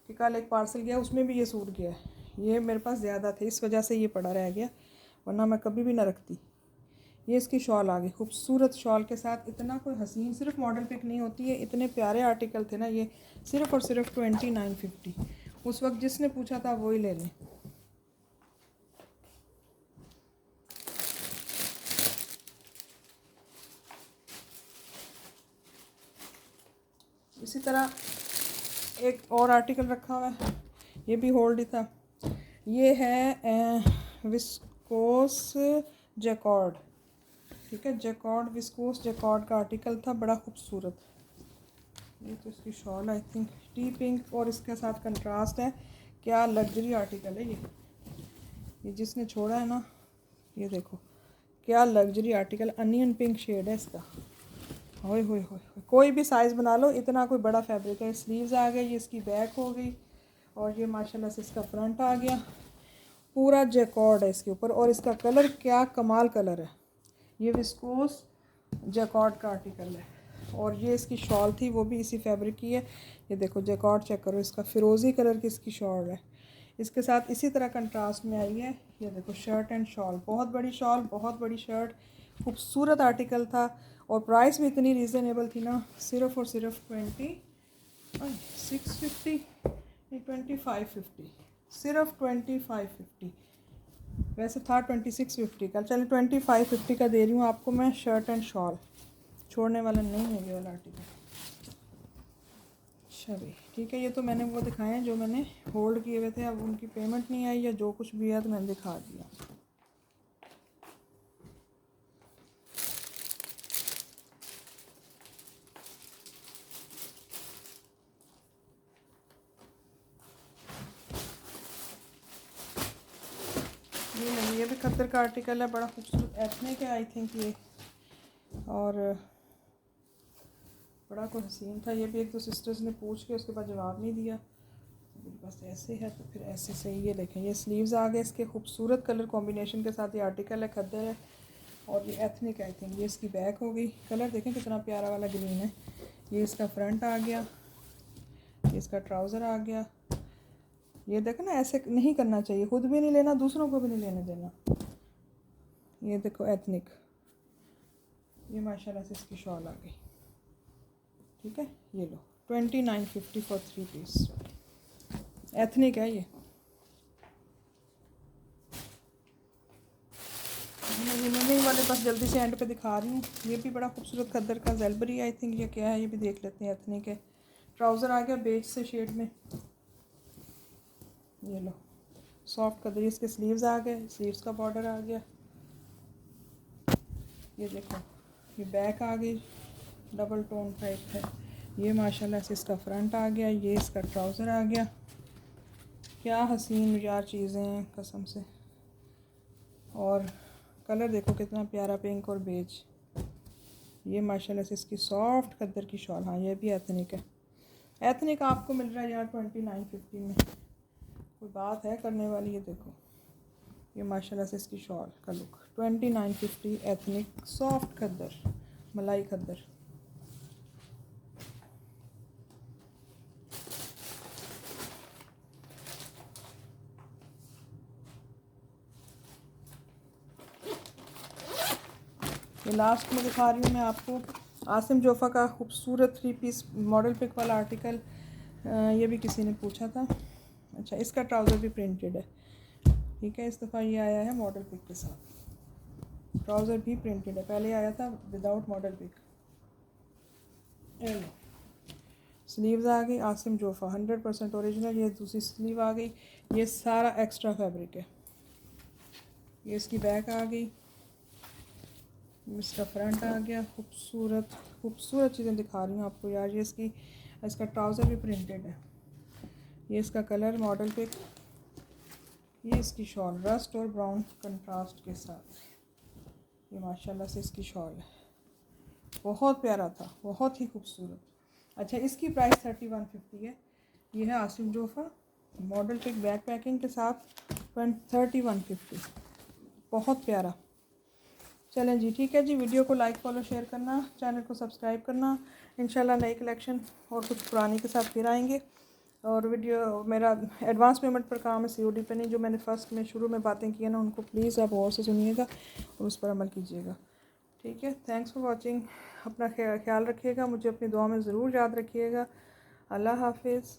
कि कल एक पार्सल गया उसमें भी ये सूट गया है, ये मेरे पास ज़्यादा थे, इस वजह से ये पड़ा रह गया, वरना मैं कभी भी ना रखती। ये इसकी शॉल आ गई, खूबसूरत शॉल के साथ, इतना कोई हसीन, सिर्फ मॉडल पिक नहीं होती है, इतने प्यारे आर्टिकल थे ना ये, सिर्फ और सिर्फ 2950। उस वक्त जिसने पूछा था वही ले लें। इसी तरह एक और आर्टिकल रखा हुआ है, ये भी होल्ड ही था, ये है विस्कोस जैकॉर्ड, ठीक है, जैकॉर्ड, विस्कोस जैकॉर्ड का आर्टिकल था, बड़ा खूबसूरत। ये तो इसकी shawl I think T pink, और इसके साथ कंट्रास्ट है, क्या लग्जरी आर्टिकल है ये जिसने छोड़ा है ना, ये देखो क्या luxury article, onion pink shade है इसका, होए होए होए, कोई भी साइज़ बना लो, इतना कोई बड़ा फैब्रिक है। स्लीव्स आ गई, ये इसकी बैक हो गई, और ये माशाल्लाह से इसका फ्रंट आ गया, पूरा जैकॉर्ड है इसके ऊपर, और इसका कलर क्या कमाल कलर है, ये विस्कोस जैकॉर्ड का आर्टिकल है। और ये इसकी शॉल थी, वो भी इसी फैब्रिक की है, ये देखो जैकॉर्ड चेक करो, इसका फिरोज़ी कलर की इसकी शॉल है, इसके साथ इसी तरह कंट्रास्ट में आई है। ये देखो शर्ट एंड शॉल, बहुत बड़ी शॉल, बहुत बड़ी शर्ट, खूबसूरत आर्टिकल था, और प्राइस भी इतनी रीज़नेबल थी ना, सिर्फ और सिर्फ 2550, सिर्फ 2550, वैसे था 2650 का, चलो 2550 का दे रही हूँ आपको मैं, शर्ट एंड शॉल, छोड़ने वाला नहीं है ये वाला आर्टिकल। चलिए ठीक है, ये तो मैंने वो दिखाए हैं जो मैंने होल्ड किए हुए थे, अब उनकी पेमेंट नहीं आई या जो कुछ भी है तो मैंने दिखा दिया। ये नहीं, ये भी खद्दर का आर्टिकल है, बड़ा खूबसूरत एथनिक है आई थिंक ये, और बड़ा कोई हसीन था। ये भी एक दो सिस्टर्स ने पूछ के उसके बाद जवाब नहीं दिया, मेरे पास ऐसे है तो फिर ऐसे सही। ये देखें, ये स्लीव्स आ गए इसके खूबसूरत कलर कॉम्बिनेशन के साथ, ये आर्टिकल है, खद्दर है, और ये एथनिक आई थिंक। ये इसकी बैक हो गई, कलर देखें कितना प्यारा वाला ग्रीन है। ये इसका फ्रंट आ गया, ये इसका ट्राउज़र आ गया। ये देखो ना, ऐसे नहीं करना चाहिए, खुद भी नहीं लेना, दूसरों को भी नहीं लेने देना। ये देखो एथनिक, ये माशाल्लाह से इसकी शॉल आ गई, ठीक है। ये लो 2950 फॉर 3 पीस, एथनिक है ये। मैं रिमेनिंग वाले बस जल्दी से एंड पे दिखा रही हूँ। ये भी बड़ा खूबसूरत खद्दर का जेलबरी आई थिंक, ये क्या है ये भी देख लेते हैं। एथनिक है, ट्राउज़र आ गया बेज से शेड में, ये लो सॉफ्ट खद्दरी, इसके स्लीव्स आ गए, स्लीव्स का बॉर्डर आ गया। ये देखो, ये बैक आ गई, डबल टोन टाइप है। ये माशाल्लाह से इसका फ्रंट आ गया, ये इसका ट्राउज़र आ गया। क्या हसीन यार चीज़ें हैं कसम से। और कलर देखो कितना प्यारा, पिंक और बेज। ये माशाल्लाह से इसकी सॉफ्ट खद्दर की शॉल, हाँ ये भी एथनिक है। एथनिक आपको मिल रहा है यार 2950 में, कोई बात है करने वाली। ये देखो, ये माशाल्लाह से इसकी शॉल का लुक 2950 एथनिक सॉफ्ट खद्दर, मलाई खद्दर। ये लास्ट में दिखा रही हूँ मैं आपको आसिम जोफ़ा का खूबसूरत 3 पीस मॉडल पिक वाला आर्टिकल। ये भी किसी ने पूछा था। अच्छा, इसका ट्राउज़र भी प्रिंटेड है, ठीक है। इस दफ़ा ये आया है मॉडल पिक के साथ, ट्राउज़र भी प्रिंटेड है। पहले आया था विदाउट मॉडल पिक। स्लीव्स आ गई आसिम जोफ़ा 100% ओरिजिनल। ये दूसरी स्लीव आ गई। ये सारा एक्स्ट्रा फैब्रिक है। ये इसकी बैक आ गई, इसका फ्रंट आ गया। खूबसूरत खूबसूरत चीज़ें दिखा रही हूँ आपको यार। ये इसका ट्राउज़र भी प्रिंटेड है। ये इसका कलर मॉडल पिक। ये इसकी शॉल रस्ट और ब्राउन कंट्रास्ट के साथ। ये माशाल्लाह से इसकी शॉल है, बहुत प्यारा था, बहुत ही खूबसूरत। अच्छा, इसकी प्राइस 3150 है। ये है Asim Jofa model pic back packing के साथ 3150, बहुत प्यारा। चलें जी, ठीक है जी। वीडियो को लाइक फॉलो शेयर करना, चैनल को सब्सक्राइब करना। इंशाल्लाह नई कलेक्शन और कुछ पुरानी के साथ फिर आएंगे। और वीडियो मेरा एडवांस पेमेंट पर काम है, COD पे नहीं। जो मैंने फर्स्ट में शुरू में बातें की है ना, उनको प्लीज़ आप और से सुनिएगा और उस पर अमल कीजिएगा, ठीक है। Thanks for watching. अपना ख्याल रखिएगा, मुझे अपनी दुआ में ज़रूर याद रखिएगा। अल्लाह हाफिज़।